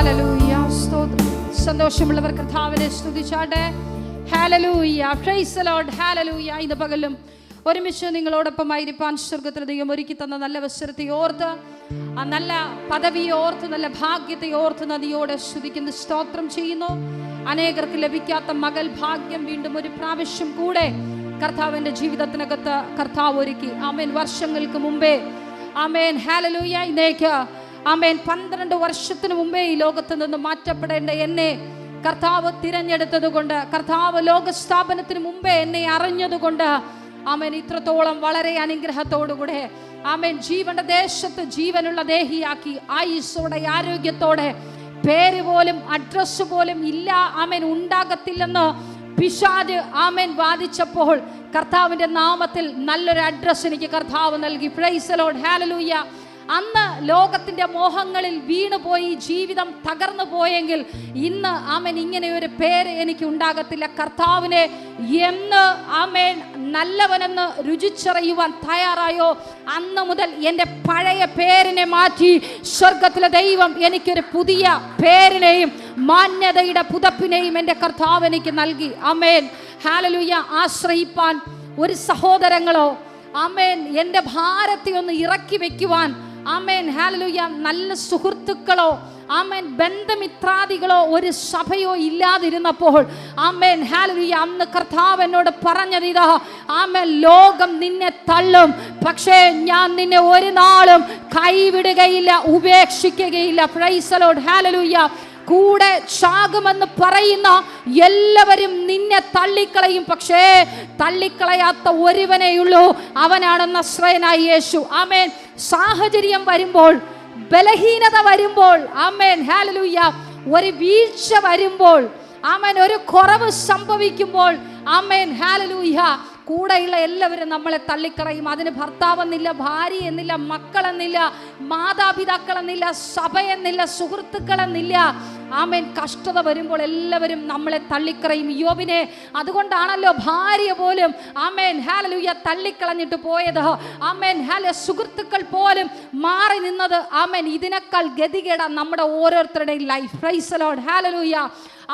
Hallelujah. സ്തോത്രം. സന്തോഷമുള്ളവർ കർത്താവിനെ സ്തുതിച്ചാട്ടെ. ഹല്ലേലൂയ. Praise the Lord. ഹല്ലേലൂയ. ഇന്ന് പകലും ഒരുമിച്ച് നിങ്ങളോടൊപ്പമായിരിക്കാൻ സ്വർഗ്ഗത്തിൽ ദൈവം ഒരുക്കി തന്ന നല്ല അവസരത്തെ ഓർത്ത്, ആ നല്ല പദവിയെ ഓർത്ത്, നല്ല ഭാഗ്യത്തെ ഓർത്ത് നദിയോടെ സ്തുതിക്കുന്ന സ്തോത്രം ചെയ്യുന്നു. അനേകർക്ക് ലഭിക്കാത്ത മകൾ ഭാഗ്യം വീണ്ടും ഒരു പ്രാവശ്യം കൂടെ കർത്താവിൻ്റെ ജീവിതത്തിനകത്ത് കർത്താവ് ഒരുക്കി. ആമേൻ. വർഷങ്ങൾക്ക് മുമ്പേ, ആമേൻ, ഹല്ലേലൂയ, ഇന്നേക്ക് ആമേൻ 12 വർഷത്തിന് മുമ്പേ ഈ ലോകത്ത് നിന്ന് മാറ്റപ്പെടേണ്ട എന്നെ കർത്താവ് തിരഞ്ഞെടുത്തത് കൊണ്ട്, കർത്താവ് ലോകസ്ഥാപനത്തിന് മുമ്പേ എന്നെ അറിഞ്ഞതുകൊണ്ട്, ആമേൻ, ഇത്രത്തോളം വളരെ അനുഗ്രഹത്തോടുകൂടെ, ആമേൻ, ജീവന്റെ ദേശത്ത് ജീവനുള്ള ദേഹിയാക്കി, ആയുസ്സോടെ ആരോഗ്യത്തോടെ, പേര് പോലും അഡ്രസ് പോലും ഇല്ല, ആമേൻ, ഉണ്ടാകത്തില്ലെന്ന് പിശാച് ആമേൻ വാദിച്ചപ്പോൾ കർത്താവിൻ്റെ നാമത്തിൽ നല്ലൊരു അഡ്രസ് എനിക്ക് കർത്താവ് നൽകി. Price the Lord. ഹല്ലേലൂയ. അന്ന് ലോകത്തിൻ്റെ മോഹങ്ങളിൽ വീണുപോയി ജീവിതം തകർന്നു പോയെങ്കിൽ ഇന്ന് ആമേൻ ഇങ്ങനെ ഒരു പേര് എനിക്ക് ഉണ്ടാകത്തില്ല. കർത്താവിനെ എന്ന് ആമേൻ നല്ലവനെന്ന് രുചിച്ചറിയുവാൻ തയ്യാറായോ അന്ന് മുതൽ എൻ്റെ പഴയ പേരിനെ മാറ്റി സ്വർഗത്തിലെ ദൈവം എനിക്കൊരു പുതിയ പേരിനെയും മാന്യതയുടെ പുതപ്പിനെയും എൻ്റെ കർത്താവ് എനിക്ക് നൽകി. ആമേൻ. ഹല്ലേലൂയ. ആശ്രയിപ്പാൻ ഒരു സഹോദരങ്ങളോ, ആമേൻ, എൻ്റെ ഭാരത്തെ ഒന്ന് ഇറക്കി വെക്കുവാൻ, ആമേൻ, ഹല്ലേലൂയ, നല്ല സുഹൃത്തുക്കളോ, ആമേൻ, ബന്ധമിത്രാദികളോ ഒരു സഭയോ ഇല്ലാതിരുന്നപ്പോൾ, ആമേൻ, ഹല്ലേലൂയ, അന്ന് കർത്താവ് എന്നോട് പറഞ്ഞത് ഇതാ, ആമേൻ, ലോകം നിന്നെ തള്ളും, പക്ഷേ ഞാൻ നിന്നെ ഒരു നാളും കൈവിടുകയില്ല, ഉപേക്ഷിക്കുകയില്ല. Praise the Lord. ഹല്ലേലൂയ. കൂടെ ചാകുമെന്ന് പറയുന്ന എല്ലാവരും നിന്നെ തള്ളിക്കളയും, പക്ഷേ തള്ളിക്കളയാത്ത ഒരുവനേയുള്ളൂ, അവനാണ് നസ്രയനായ യേശു. ആമേൻ. സാഹചര്യം വരുമ്പോൾ, ബലഹീനത വരുമ്പോൾ, ആമേൻ, ഹല്ലേലൂയ, ഒരു വീഴ്ച വരുമ്പോൾ, ആമേൻ, ഒരു കുറവ് സംഭവിക്കുമ്പോൾ, ആമേൻ, ഹല്ലേലൂയ, കൂടെയുള്ള എല്ലാവരും നമ്മളെ തള്ളിക്കളയും. അതിന് ഭർത്താവെന്നില്ല, ഭാര്യ എന്നില്ല, മക്കളെന്നില്ല, മാതാപിതാക്കളെന്നില്ല, സഭയെന്നില്ല, സുഹൃത്തുക്കളെന്നില്ല. ആമേൻ. കഷ്ടത വരുമ്പോൾ എല്ലാവരും നമ്മളെ തള്ളിക്കളയും. യോബിനെ അതുകൊണ്ടാണല്ലോ ഭാര്യ പോലും, ആമേൻ, ഹല്ലേലൂയ, തള്ളിക്കളഞ്ഞിട്ട് പോയത്. ആമേൻ. ഹല്ലേലൂയ. സുഹൃത്തുക്കൾ പോലും മാറി നിന്നത്. ആമേൻ. ഇതിനേക്കാൾ ഗതികേടാ നമ്മുടെ ഓരോരുത്തരുടെയും ലൈഫ്. Praise the Lord. ഹല്ലേലൂയ.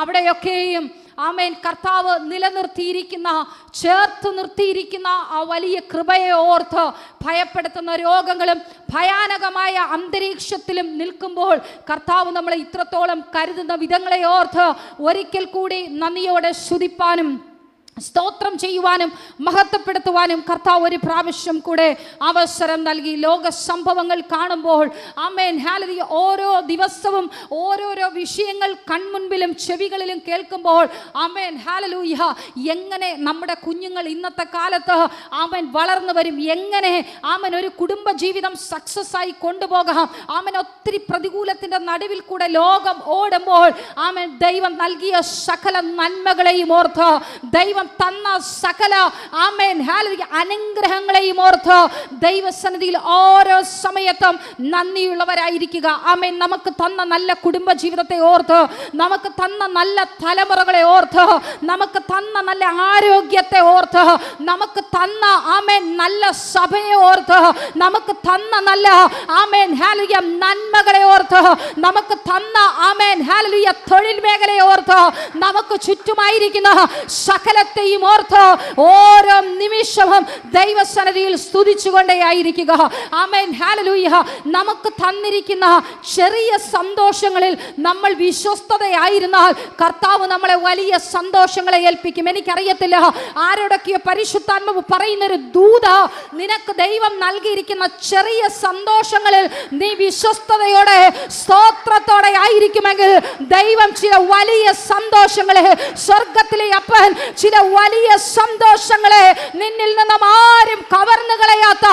അവിടെയൊക്കെയും ആമേൻ കർത്താവ് നിലനിർത്തിയിരിക്കുന്ന, ചേർത്ത് നിർത്തിയിരിക്കുന്ന ആ വലിയ കൃപയെ ഓർത്ത് ഭയപ്പെടുത്തുന്ന രോഗങ്ങളും ഭയാനകമായ അന്തരീക്ഷത്തിലും നിൽക്കുമ്പോൾ കർത്താവ് നമ്മളെ ഇത്രത്തോളം കരുതുന്ന വിധങ്ങളെ ഓർത്ത് ഒരിക്കൽ കൂടി നന്ദിയോടെ സ്തുതിപ്പാനും സ്തോത്രം ചെയ്യുവാനും മഹത്വപ്പെടുത്തുവാനും കർത്താവ് ഒരു പ്രാവശ്യം കൂടെ അവസരം നൽകി. ലോക സംഭവങ്ങൾ കാണുമ്പോൾ, ആമേൻ, ഹല്ലേലൂയ, ഓരോ ദിവസവും ഓരോരോ വിഷയങ്ങൾ കൺമുൻപിലും ചെവികളിലും കേൾക്കുമ്പോൾ, ആമേൻ, ഹല്ലേലൂയ, എങ്ങനെ നമ്മുടെ കുഞ്ഞുങ്ങൾ ഇന്നത്തെ കാലത്ത് ആമേൻ വളർന്നു വരും, എങ്ങനെ ആമേൻ ഒരു കുടുംബ ജീവിതം സക്സസ് ആയി കൊണ്ടുപോകാം. ആമേൻ. ഒത്തിരി പ്രതികൂലത്തിൻ്റെ നടുവിൽ കൂടെ ലോകം ഓടുമ്പോൾ, ആമേൻ, ദൈവം നൽകിയ സകല നന്മകളെയും ഓർത്ത്, ദൈവം തന്ന സകല, ആമേൻ, ഹല്ലേലൂയ, അനുഗ്രഹങ്ങളെയും ഓർത്ത് ദൈവസന്നിധിയിൽ ഓരോ സമയത്തും നന്ദിയുള്ളവരായിരിക്കുക. ആമേൻ. നമുക്ക് തന്ന നല്ല കുടുംബ ജീവിതത്തെ ഓർത്ത്, നമുക്ക് തന്ന നല്ല തലമുറകളെ ഓർത്ത്, നമുക്ക് തന്ന നല്ല ആരോഗ്യത്തെ ഓർത്ത്, നമുക്ക് തന്ന, ആമേൻ, നല്ല സഭയെ ഓർത്ത്, നമുക്ക് തന്ന നല്ല, ആമേൻ, ഹല്ലേലൂയ, നന്മകളെ ഓർത്ത്, നമുക്ക് തന്ന, ആമേൻ, ഹല്ലേലൂയ, തൊഴിൽ മേഖലയെ ഓർത്ത്, നമുക്ക് ചുറ്റുമായിരിക്കുന്ന സകലത്തെയും ഓർത്ത് ഓരോ നിമിഷവും ദൈവസന്നിധിയിൽ സ്തുതിച്ചുകൊണ്ടേയിരിക്കുക. ആമേൻ. ഹല്ലേലൂയ. നമുക്ക് തന്നിരിക്കുന്ന ചെറിയ സന്തോഷങ്ങളിൽ നമ്മൾ വിശ്വസ്തതയായിരുന്നാൽ കർത്താവ് നമ്മളെ വലിയ സന്തോഷങ്ങളെ ഏൽപ്പിക്കും. എനിക്കറിയത്തില്ല ആരോടൊക്കെയോ പരിശുദ്ധാത്മാവ് പറയുന്നൊരു ദൂത, നിനക്ക് ദൈവം നൽകിയിരിക്കുന്ന ചെറിയ സന്തോഷങ്ങളിൽ നീ വിശ്വസ്തതയോടെ സ്തോത്രത്തോടെ ആയിരിക്കുമെങ്കിൽ ദൈവം ചില വലിയ സന്തോഷങ്ങളെ, സ്വർഗത്തിലെ അപ്പൻ ചില വലിയ സന്തോഷങ്ങളെ, നിന്നിൽ നിന്നും ആരും കവർന്നു കളയാത്ത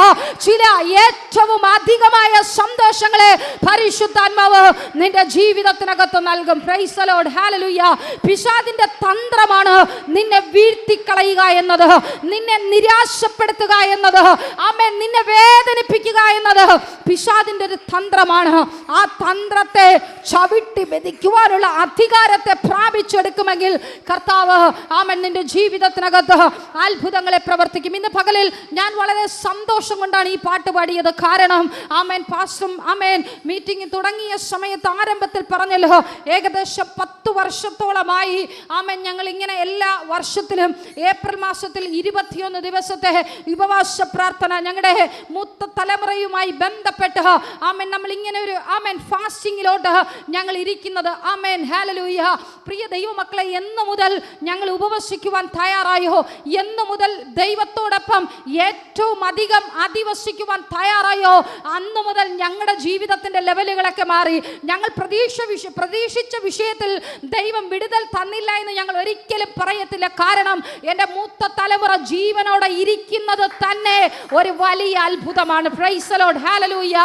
ചില ഏറ്റവും അധികമായ സന്തോഷങ്ങളെ പരിശുദ്ധാത്മാവ് നിന്റെ ജീവിതത്തിനകത്ത് നൽകും. Price the Lord. ഹല്ലേലൂയ. പിശാചിന്റെ തന്ത്രമാണ് നിന്നെ വീഴ്ത്തിക്കളയുക എന്നത്, നിന്നെ നിരാശപ്പെടുത്തുക എന്നത്, ആമേൻ, നിന്നെ വേദനിപ്പിക്കുക എന്നത് പിശാചിന്റെ ഒരു തന്ത്രമാണ്. ആ തന്ത്രത്തെ ചവിട്ടി മെതിക്കുവാനുള്ള അധികാരത്തെ പ്രാപിച്ചെടുക്കുമെങ്കിൽ കർത്താവ്, ആമേൻ, നിന്റെ ജീവിതത്തിനകത്ത് അത്ഭുതങ്ങളെ പ്രവർത്തിക്കും. ഇന്ന് പകലിൽ ഞാൻ വളരെ സന്തോഷം കൊണ്ടാണ് ഈ പാട്ട് പാടിയത്. കാരണം ആമേൻ പാസ്റ്ററും ആമേൻ മീറ്റിംഗ് തുടങ്ങിയ സമയത്ത് ആരംഭത്തിൽ പറഞ്ഞല്ലോ, ഏകദേശം 10 വർഷത്തോളമായി ആമേൻ ഞങ്ങൾ ഇങ്ങനെ എല്ലാ വർഷത്തിലും ഏപ്രിൽ മാസത്തിൽ 21 ദിവസത്തെ ഉപവാസ പ്രാർത്ഥന ഞങ്ങളുടെ മൂത്ത തലമുറയുമായി ബന്ധപ്പെട്ട് ആമേൻ നമ്മൾ ഇങ്ങനെ ഒരു ആമേൻ ഫാസ്റ്റിങ്ങിലോട്ട് ഞങ്ങൾ ഇരിക്കുന്നത്. Amen hallelujah. പ്രിയ ദൈവമക്കളെ, എന്ന് മുതൽ ഞങ്ങൾ ഉപവസിക്കുവാൻ തയ്യാറായോ, എന്ന് മുതൽ ദൈവത്തോടൊപ്പം ഏറ്റവും അധികം അധിവസിക്കുവാൻ തയ്യാറായോ, അന്ന് മുതൽ ഞങ്ങളുടെ ജീവിതത്തിന്റെ ലെവലുകളൊക്കെ മാറി. ഞങ്ങൾ പ്രതീക്ഷിച്ച വിഷയത്തിൽ ദൈവം വിടുതൽ തന്നില്ല എന്ന് ഞങ്ങൾ ഒരിക്കലും പറയത്തില്ല. കാരണം എൻ്റെ മൂത്ത തലമുറ ജീവനോടെ ഇരിക്കുന്നത് തന്നെ ഒരു വലിയ അത്ഭുതമാണ്. പ്രൈസ് ദി ലോർഡ്, ഹല്ലേലൂയ.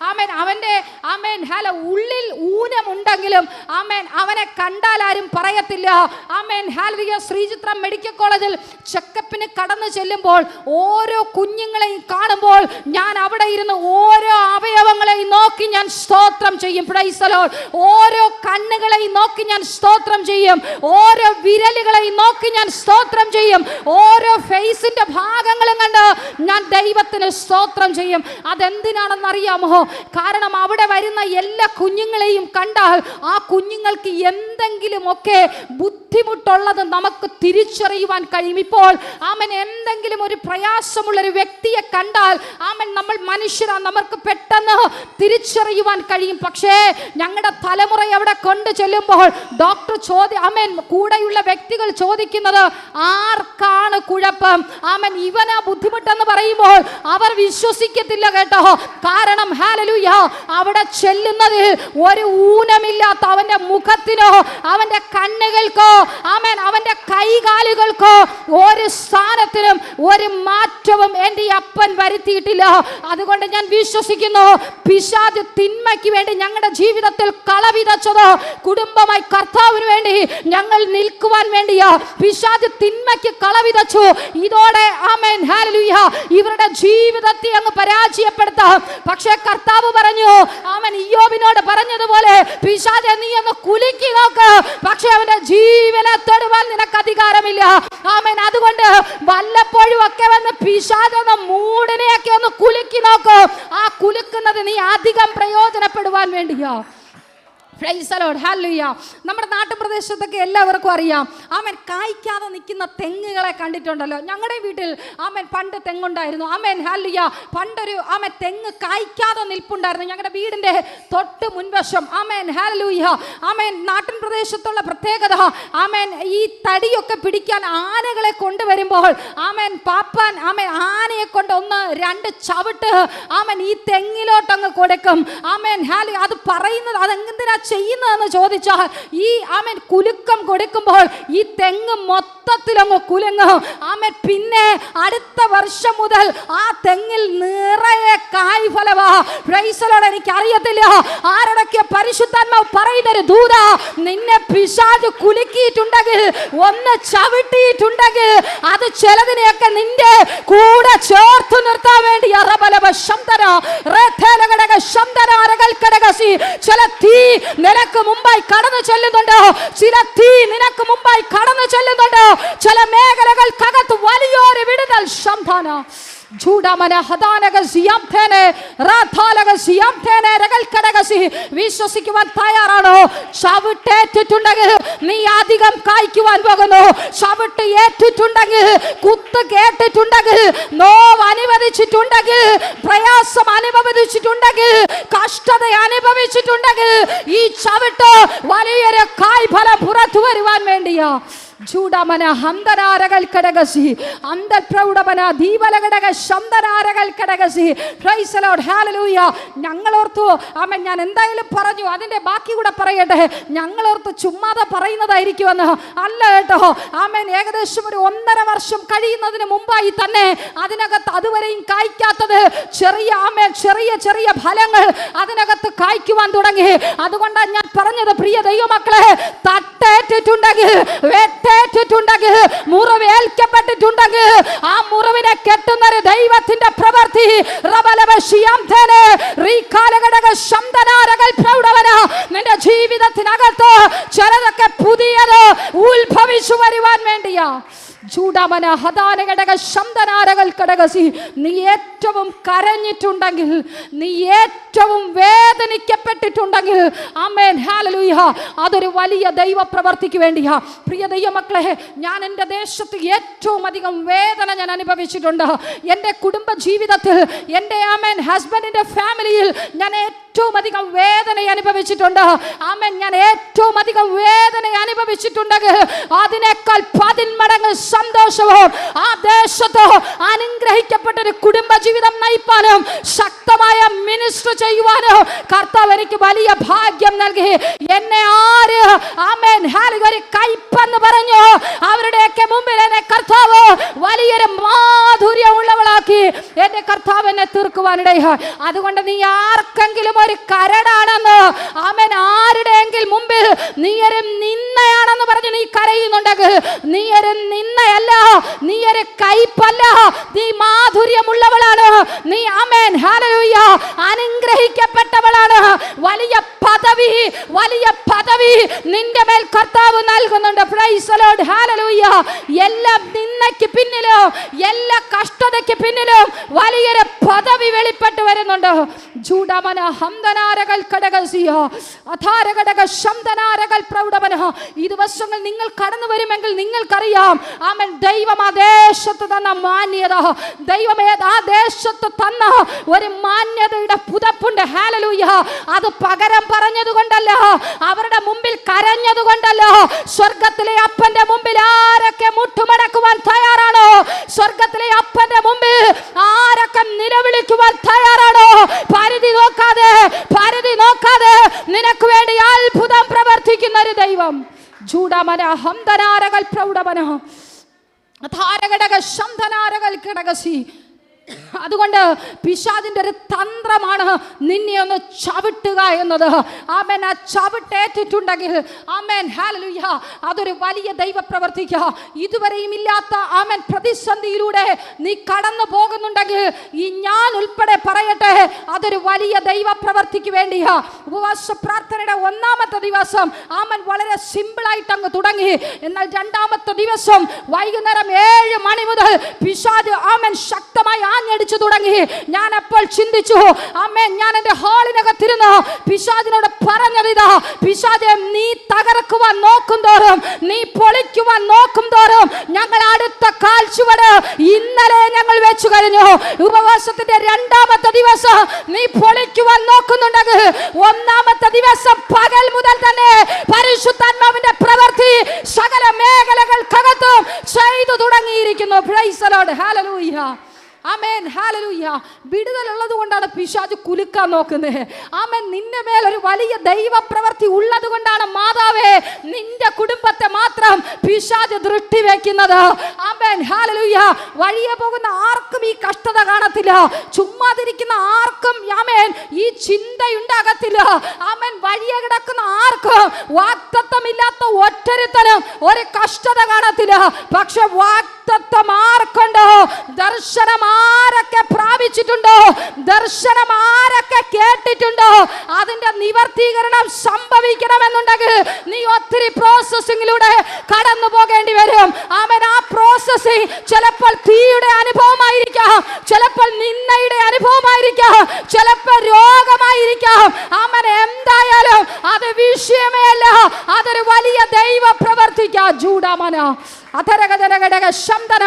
ആമേൻ. അവൻ്റെ ആമേൻ ഉള്ളിൽ ഊനമുണ്ടെങ്കിലും ആമേൻ അവനെ കണ്ടാൽ ആരും പറയത്തില്ല. Amen hallelujah. ശ്രീചിത്ര മെഡിക്കൽ കോളേജിൽ ചെക്കപ്പിന് കടന്നു ചെല്ലുമ്പോൾ ഓരോ കുഞ്ഞുങ്ങളെയും കാണുമ്പോൾ ഞാൻ അവിടെ ഇരുന്ന് ഓരോ അവയവങ്ങളെയും നോക്കി ഞാൻ സ്തോത്രം ചെയ്യും. Price the Lord. ഓരോ കണ്ണുകളെയും നോക്കി ഞാൻ സ്തോത്രം ചെയ്യും. ഓരോ വിരലുകളെയും നോക്കി ഞാൻ സ്തോത്രം ചെയ്യും. ഓരോ ഫേസിന്റെ ഭാഗങ്ങളും കണ്ട് ഞാൻ ദൈവത്തിന് സ്തോത്രം ചെയ്യും. അതെന്തിനാണെന്ന് അറിയാമോ? കാരണം അവിടെ വരുന്ന എല്ലാ കുഞ്ഞുങ്ങളെയും കണ്ടാൽ ആ കുഞ്ഞുങ്ങൾക്ക് എന്തെങ്കിലുമൊക്കെ ബുദ്ധിമുട്ടുള്ളത് നമുക്ക് തിരിച്ചറിയുവാൻ കഴിയും. ഇപ്പോൾ ആമൻ എന്തെങ്കിലും ഒരു പ്രയാസമുള്ളൊരു വ്യക്തിയെ കണ്ടാൽ ആമൻ നമ്മൾ മനുഷ്യരാണ്, നമുക്ക് പെട്ടെന്ന് തിരിച്ചറിയുവാൻ കഴിയും. പക്ഷേ ഞങ്ങളുടെ തലമുറ അവിടെ കൊണ്ടു ചെല്ലുമ്പോൾ ഡോക്ടർ ആമൻ കൂടെയുള്ള വ്യക്തികൾ ചോദിക്കുന്നത് ആർക്കാണ് കുഴപ്പം, ആമൻ ഇവനാ ബുദ്ധിമുട്ടെന്ന് പറയുമ്പോൾ അവർ വിശ്വസിക്കത്തില്ല കേട്ടോ. കാരണം ഹല്ലേലൂയ അവിടെ ചെല്ലുന്നതിൽ ഒരു ഊനമില്ലാത്ത അവന്റെ മുഖത്തിനോ അവന്റെ കണ്ണുകൾക്കോ ആമേൻ അവന്റെ കൈകാലുകൾക്കോ ഒരു സ്ഥാനത്തിലും ഒരു മാറ്റവും എൻ്റെ അപ്പൻ വരുത്തിയിട്ടില്ല. അതുകൊണ്ട് ഞാൻ വിശ്വസിക്കുന്നു, പിശാച് തിന്മയ്ക്ക് വേണ്ടി ഞങ്ങളുടെ ജീവിതത്തിൽ കളവിതച്ചത് കുടുംബമായി കർത്താവിന് വേണ്ടി ഞങ്ങൾ നിൽക്കുവാൻ വേണ്ടിയാ. പിശാച് തിന്മയ്ക്ക് കളവിതച്ചു. ഇതോടെ ആമേൻ ഹല്ലേലൂയ ഇവരുടെ ജീവിതത്തെ അങ്ങ് പരാജയപ്പെടുത്താം. പക്ഷേ കർത്താവ് പറഞ്ഞു, അവൻ ഇയ്യോബിനോട് പറഞ്ഞതുപോലെ പിശാചേ നീ ഒന്ന് കുലുക്കി നോക്ക്, പക്ഷെ അവന്റെ ജീവനെ തൊടുവാൻ നിനക്ക് അധികാരമില്ല. ആമേൻ. അതുകൊണ്ട് വല്ലപ്പോഴും ഒക്കെ വന്ന് പിശാചെന്ന മൂടിനെയൊക്കെ ഒന്ന് കുലുക്കി നോക്ക്. ആ കുലുക്കുന്നത് നീ അധികം പ്രയോജനപ്പെടുവാൻ വേണ്ടിയാ. Price the Lord, hallelujah. നമ്മുടെ നാട്ടുപ്രദേശത്തൊക്കെ എല്ലാവർക്കും അറിയാം ആമേൻ കായ്ക്കാതെ നിൽക്കുന്ന തെങ്ങുകളെ കണ്ടിട്ടുണ്ടല്ലോ. ഞങ്ങളുടെ വീട്ടിൽ ആമേൻ പണ്ട് തെങ്ങുണ്ടായിരുന്നു. Amen hallelujah. പണ്ടൊരു ആമേൻ തെങ്ങ് കായ്ക്കാതെ നിൽപ്പുണ്ടായിരുന്നു ഞങ്ങളുടെ വീടിൻ്റെ തൊട്ട് മുൻവശം. Amen hallelujah. ആമേൻ നാട്ടിൻ പ്രദേശത്തുള്ള പ്രത്യേകത ആമേൻ ഈ തടിയൊക്കെ പിടിക്കാൻ ആനകളെ കൊണ്ടുവരുമ്പോൾ ആമേൻ പാപ്പാൻ ആമേൻ ആനയെ കൊണ്ട് 1-2 ചവിട്ട് ആമേൻ ഈ തെങ്ങിലോട്ടങ്ങ് കൊടുക്കും. Amen hallelujah. അത് പറയുന്നത് അതെന്തിനാ ചെയ്യുന്നതെന്ന് ചോദിച്ചാൽ ഈ ആമേൻ കുലുക്കം കൊടുക്കുമ്പോൾ ഈ തെങ്ങ് മൊത്തത്തിലങ്ങ് കുലുങ്ങും. ആമേൻ പിന്നെ അടുത്ത വർഷം മുതൽ ആ തെങ്ങിൽ നിറയെ കായ്ഫലവാ. Price the Lord. എനിക്ക് അറിയത്തില്ല ആരോടൊക്കെ പരിശുദ്ധാത്മാവ് പറയുന്നൊരു ദൂത നിന്നെ പിശാച് കുലുക്കിയിട്ടുണ്ടെങ്കിൽ, ഒന്ന് ചവിട്ടിയിട്ടുണ്ടെങ്കിൽ അത് ചിലതിനെയൊക്കെ നിന്റെ കൂടെ ചേർത്ത് നിർത്താൻ വേണ്ടി ചില തീ നിനക്ക് മുമ്പായി കടന്നു ചെല്ലുന്നുണ്ട്. ചില തീ നിനക്ക് മുമ്പായി കടന്നു ചെല്ലുന്നുണ്ട്. ചില മേഖലകൾക്കകത്ത് വലിയൊരു വിടുതൽ ശംധാന വിശ്വസിക്കുവാൻ തയ്യാറാണോ? ചവിട്ടേറ്റിട്ടുണ്ടെങ്കിൽ നീ അധികം കായ്ക്കുവാൻ പോകുന്നു. ചവിട്ട് ഏറ്റിട്ടുണ്ടെങ്കിൽ, കുത്ത് കേട്ടിട്ടുണ്ടെങ്കിൽ, നോവ് അനുവദിച്ചിട്ടുണ്ടെങ്കിൽ, പ്രയാസം അനുഭവിച്ചിട്ടുണ്ടെങ്കിൽ, കഷ്ടത അനുഭവിച്ചിട്ടുണ്ടെങ്കിൽ ഈ ചവിട്ട് വലിയൊരു കായ്ഫലം പുറത്തു വരുവാൻ വേണ്ടിയാ. ചൂടമന ഹന്തനാരകൾ കടകസി അന്തപ്രൗഢമന ദീപലകടക ശന്തനാരകൾ കടകസി. പ്രൈസ് ദി ലോർഡ്, ഹല്ലേലൂയ. ഞങ്ങളോർത്തു ആമേൻ ഞാൻ എന്തായാലും പറഞ്ഞു, അതിൻ്റെ ബാക്കി കൂടെ പറയട്ടെ. ഞങ്ങളോർത്ത് ചുമ്മാതെ പറയുന്നതായിരിക്കുമെന്ന് അല്ല കേട്ടോ. ആമേൻ ഏകദേശം ഒരു 1.5 വർഷം കഴിയുന്നതിന് മുമ്പായി തന്നെ അതിനകത്ത് അതുവരെയും കായ്ക്കാത്തത് ചെറിയ ഫലങ്ങൾ അതിനകത്ത് കായ്ക്കുവാൻ തുടങ്ങി. അതുകൊണ്ടാണ് ഞാൻ പറഞ്ഞത്, പ്രിയ ദൈവമക്കളെ, തട്ടേറ്റിട്ടുണ്ടെങ്കിൽ, വെട്ടേറ്റിട്ടുണ്ടെങ്കിൽ, മുറിവേൽക്കപ്പെട്ടിട്ടുണ്ടെങ്കിൽ ആ മുറിവിനെ കെട്ടുന്നൊരു ദൈവത്തിന്റെ പ്രവൃത്തി നിന്റെ ജീവിതത്തിനകത്ത് ചിലതൊക്കെ പുതിയത് ഉത്ഭവിച്ചു വരുവാൻ വേണ്ടിയാ. ചൂടമന ഹദാനഘടക ശബ്ദനാരകൾ കടകസി. നീ ഏറ്റവും കരഞ്ഞിട്ടുണ്ടെങ്കിൽ, നീ ഏറ്റവും വേദനിക്കപ്പെട്ടിട്ടുണ്ടെങ്കിൽ, ആമേൻ ഹല്ലേലൂയ, അതൊരു വലിയ ദൈവപ്രവർത്തിക്ക് വേണ്ടിയാ. പ്രിയ ദൈവമക്കളെ, ഞാൻ എൻ്റെ ദേശത്ത് ഏറ്റവും അധികം വേദന ഞാൻ അനുഭവിച്ചിട്ടുണ്ട്. എൻ്റെ കുടുംബ ജീവിതത്തിൽ, എൻ്റെ ആമേൻ ഹസ്ബൻഡിൻ്റെ ഫാമിലിയിൽ ഞാൻ ഏറ്റവും അധികം വേദന അനുഭവിച്ചിട്ടുണ്ട്. ആമേൻ, ഞാൻ ഏറ്റവും അധികം വേദന അനുഭവിച്ചിട്ടുണ്ടെങ്കിൽ അതിനേക്കാൾ 10 മടങ്ങ് സന്തോഷവും ആ ദേശത്ത് അനുഗ്രഹിക്കപ്പെട്ടൊരു കുടുംബ ജീവിതം നയിപ്പാനും ശക്തമായ മിനിസ്റ്റർ ചെയ്യുവാനും കർത്താവ് എനിക്ക് വലിയ ഭാഗ്യം നൽകി. എന്നെ ആര് ആമേൻ ഹല്ലേലൂയ കൈപ്പെന്ന് പറഞ്ഞു അവരുടെയൊക്കെ മുമ്പിൽ എന്നെ കർത്താവ് വലിയൊരു മാധുര്യമുള്ളവളാക്കി എന്റെ കർത്താവ് എന്നെ തീർക്കുവാനിടയായി. അതുകൊണ്ട് നീ ആർക്കെങ്കിലും ഒരു കരടാണെന്ന്, ആമേൻ, ആരുടെയെങ്കിലും മുമ്പിൽ നീ ഒരു നിന്നയാണെന്ന് പറഞ്ഞ് നീ കരയുന്നുണ്ടെങ്കിൽ, നീ ഒരു നിന്നയല്ല, നീ ഒരു കൈപ്പല്ല, നീ മാധുര്യമുള്ളവളാണ്. നീ ആമേൻ ഹല്ലേലൂയ അനുഗ്രഹിക്കപ്പെട്ടവളാണ്. വലിയ പദവി നിന്റെ മേൽ കർത്താവ് നൽകുന്നുണ്ട്. Price the Lord hallelujah. എല്ലാ നിന്നയ്ക്ക് പിന്നിലും, എല്ലാ കഷ്ടതയ്ക്ക് പിന്നിലും വലിയൊരു പദവി വെളിപ്പെട്ട് വരുന്നുണ്ട്. ജൂഡമന ഹംദനാരകൾ കടകസിയ അധാരകടക ശബ്ദനാരകൾ പ്രൗഢമന. ഈ ദിവസങ്ങൾ നിങ്ങൾ കടന്നു വരുമെങ്കിൽ നിങ്ങൾക്കറിയാം, ആമേൻ, ദൈവം ആ ദേശത്ത് തന്ന മാന്യത, ദൈവമേ ആ ദേശത്ത് തന്ന ഒരു മാന്യതയുടെ പുതപ്പുണ്ട്. ഹല്ലേലൂയ. അത് പകരം പറഞ്ഞതുകൊണ്ടല്ല, അവരുടെ മുമ്പിൽ കരഞ്ഞതുകൊണ്ടല്ല. സ്വർഗത്തിലെ അപ്പന്റെ മുമ്പിൽ ആരൊക്കെ മുട്ടുമടക്കുവാൻ തയ്യാറാണോ? സ്വർഗത്തിലെ അപ്പന്റെ മുമ്പിൽ ആരൊക്കെ നിലവിളിക്കുവാൻ തയ്യാറാണോ? പരിധി നോക്കാതെ നിനക്ക് വേണ്ടി അത്ഭുതം പ്രവർത്തിക്കുന്ന ഒരു ദൈവം. ജൂഡമന ഹംദനാരകൾ പ്രൗഢമന അധാരഘടക ശബ്ദനാരകൾ കിടകസി. അതുകൊണ്ട് പിശാചിന്റെ ഒരു തന്ത്രമാണ് നിന്നെ ഒന്ന് ചവിട്ടുക എന്നത്. ആമേൻ, ആ ചവിട്ടേറ്റിട്ടുണ്ടെങ്കിൽ, ആമേൻ ഹല്ലേലൂയ, അതൊരു വലിയ ദൈവപ്രവർത്തിക്ക. ഇതുവരെയും ഇല്ലാത്ത ആമേൻ പ്രതിസന്ധിയിലൂടെ നീ കടന്നു പോകുന്നുണ്ടെങ്കിൽ, ഈ ഞാൻ ഉൾപ്പെടെ പറയട്ടെ, അതൊരു വലിയ ദൈവപ്രവർത്തിക്ക് വേണ്ടിയാ. ഉപവാസ പ്രാർത്ഥനയുടെ 1ാമത്തെ ദിവസം ആമേൻ വളരെ സിമ്പിളായിട്ട് അങ്ങ് തുടങ്ങി. എന്നാൽ 2ാമത്തെ ദിവസം വൈകുന്നേരം 7 മണി മുതൽ പിശാച് ആമേൻ ശക്തമായി ആഞ്ഞടിച്ചു തുടങ്ങി. ഞാൻ അപ്പോൾ ചിന്തിച്ചു, ആമേൻ, ഞാൻ എൻ്റെ ഹാളിനകത്തിരുന്ന് പിശാചിനോട് പറഞ്ഞത് ഇതാ, പിശാചെ, നീ തകർക്കുവാൻ നോക്കും തോറും, നീ പൊളിക്കുവാൻ നോക്കും തോറും ഞങ്ങൾ അടുത്ത കാൽച്ചുവട് ഇന്നലെ ഞങ്ങൾ വെച്ചു കഴിഞ്ഞു. ഉപവാസത്തിന്റെ 2ാമത്തെ ദിവസം നീ പൊളിക്കുവാൻ നോക്കുന്നുണ്ടെങ്കിൽ 1ാമത്തെ ദിവസം പകൽ മുതൽ തന്നെ പരിശുദ്ധാത്മാവിന്റെ പ്രവൃത്തി സകല മേഖലകൾക്കകത്തും ചെയ്തു തുടങ്ങിയിരിക്കുന്നു. പ്രൈസ് ദി ലോർഡ് ഹല്ലേലൂയ. ആമേൻ ഹല്ലേലൂയ. വിടുതലുള്ളത് കൊണ്ടാണ് പിശാച് കുലുക്കാൻ നോക്കുന്നത്. ആമേൻ, നിന്റെ മേൽ ഒരു വലിയ ദൈവപ്രവൃത്തി ഉള്ളത് കൊണ്ടാണ് മാതാവേ നിന്റെ കുടുംബത്തെ മാത്രം പിശാച് ദൃഷ്ടി വെക്കുന്നത്. Amen hallelujah. വഴിയെ പോകുന്ന ആർക്കും ഈ കഷ്ടത കാണത്തില്ല. ചുമ്മാതിരിക്കുന്ന ആർക്കും ആമേൻ ഈ ചിന്തയുണ്ടാകത്തില്ല. ആമേൻ, വഴിയെ കിടക്കുന്ന ആർക്കും വാഗ്ദത്തമില്ലാത്ത ഒറ്റരുത്തനും ഒരു കഷ്ടത കാണത്തില്ല. പക്ഷെ വാഗ്ദത്തം ആർക്കുണ്ടോ, ദർശനം ആരൊക്കെ പ്രാപിച്ചിട്ടുണ്ടോ, ദർശനം ആരൊക്കെ കേട്ടിട്ടുണ്ടോ, അതിന്റെ നിവർത്തീകരണം സംഭവിക്കണമെന്നുണ്ടെങ്കിൽ നീ ഒത്തിരി പ്രോസസ്സിങ്ങിലൂടെ കടന്നു പോകേണ്ടി വരും. ആമേൻ, ആ പ്രോസസ്സിങ് ചിലപ്പോൾ തീയുടെ അനുഭവമായിരിക്കാം, ചിലപ്പോൾ നിന്നയുടെ അനുഭവമായിരിക്കാം, ചിലപ്പോൾ രോഗമായിരിക്കാം. ആമേൻ, എന്തായാലും അത് വിഷയമേ അല്ല, അതൊരു വലിയ ദൈവ പ്രവർത്തിക്കാം. ജൂഡമന അധരകടക ശബ്ദന.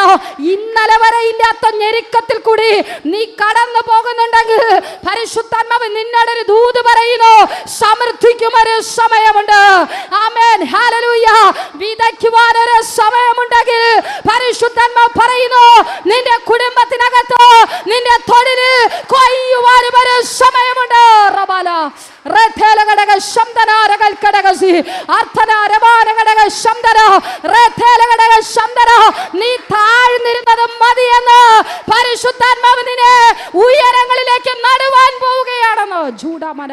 ഇന്നലെ വരെ ഇല്ലാത്ത ഞെരുക്കത്തിൽ കൂടി നീ കടന്നു പോകുന്നുണ്ടെങ്കിൽ പരിശുദ്ധാത്മാവ് നിന്നോടൊരു ദൂത് പറയുന്നു, സമൃദ്ധിക്കുമൊരു സമയമുണ്ട്. Amen hallelujah. വിതയ്ക്കുവാനൊരു സമയമുണ്ടെങ്കിൽ പരിശുദ്ധാത്മാവ് പറയുന്നു, നിന്റെ കുടുംബത്തിനകത്ത്, നിന്റെ തൊഴില് കൊയ്യുവാനും ഒരു സമയമുണ്ട്. റബാല റേഥേലഘടക ശബ്ദനാരകൾ കടകസി അർത്ഥനാരമാനഘടക ശബ്ദന റേഥേലഘടക ശബ്ദന. നീ താഴ്ന്നിരുന്നത് മതിയെന്ന് പരിശുദ്ധാത്മാവ് നിന്നെ ഉയരങ്ങളിലേക്ക് നടുവാൻ പോവുകയാണെന്ന്. ജൂഡമന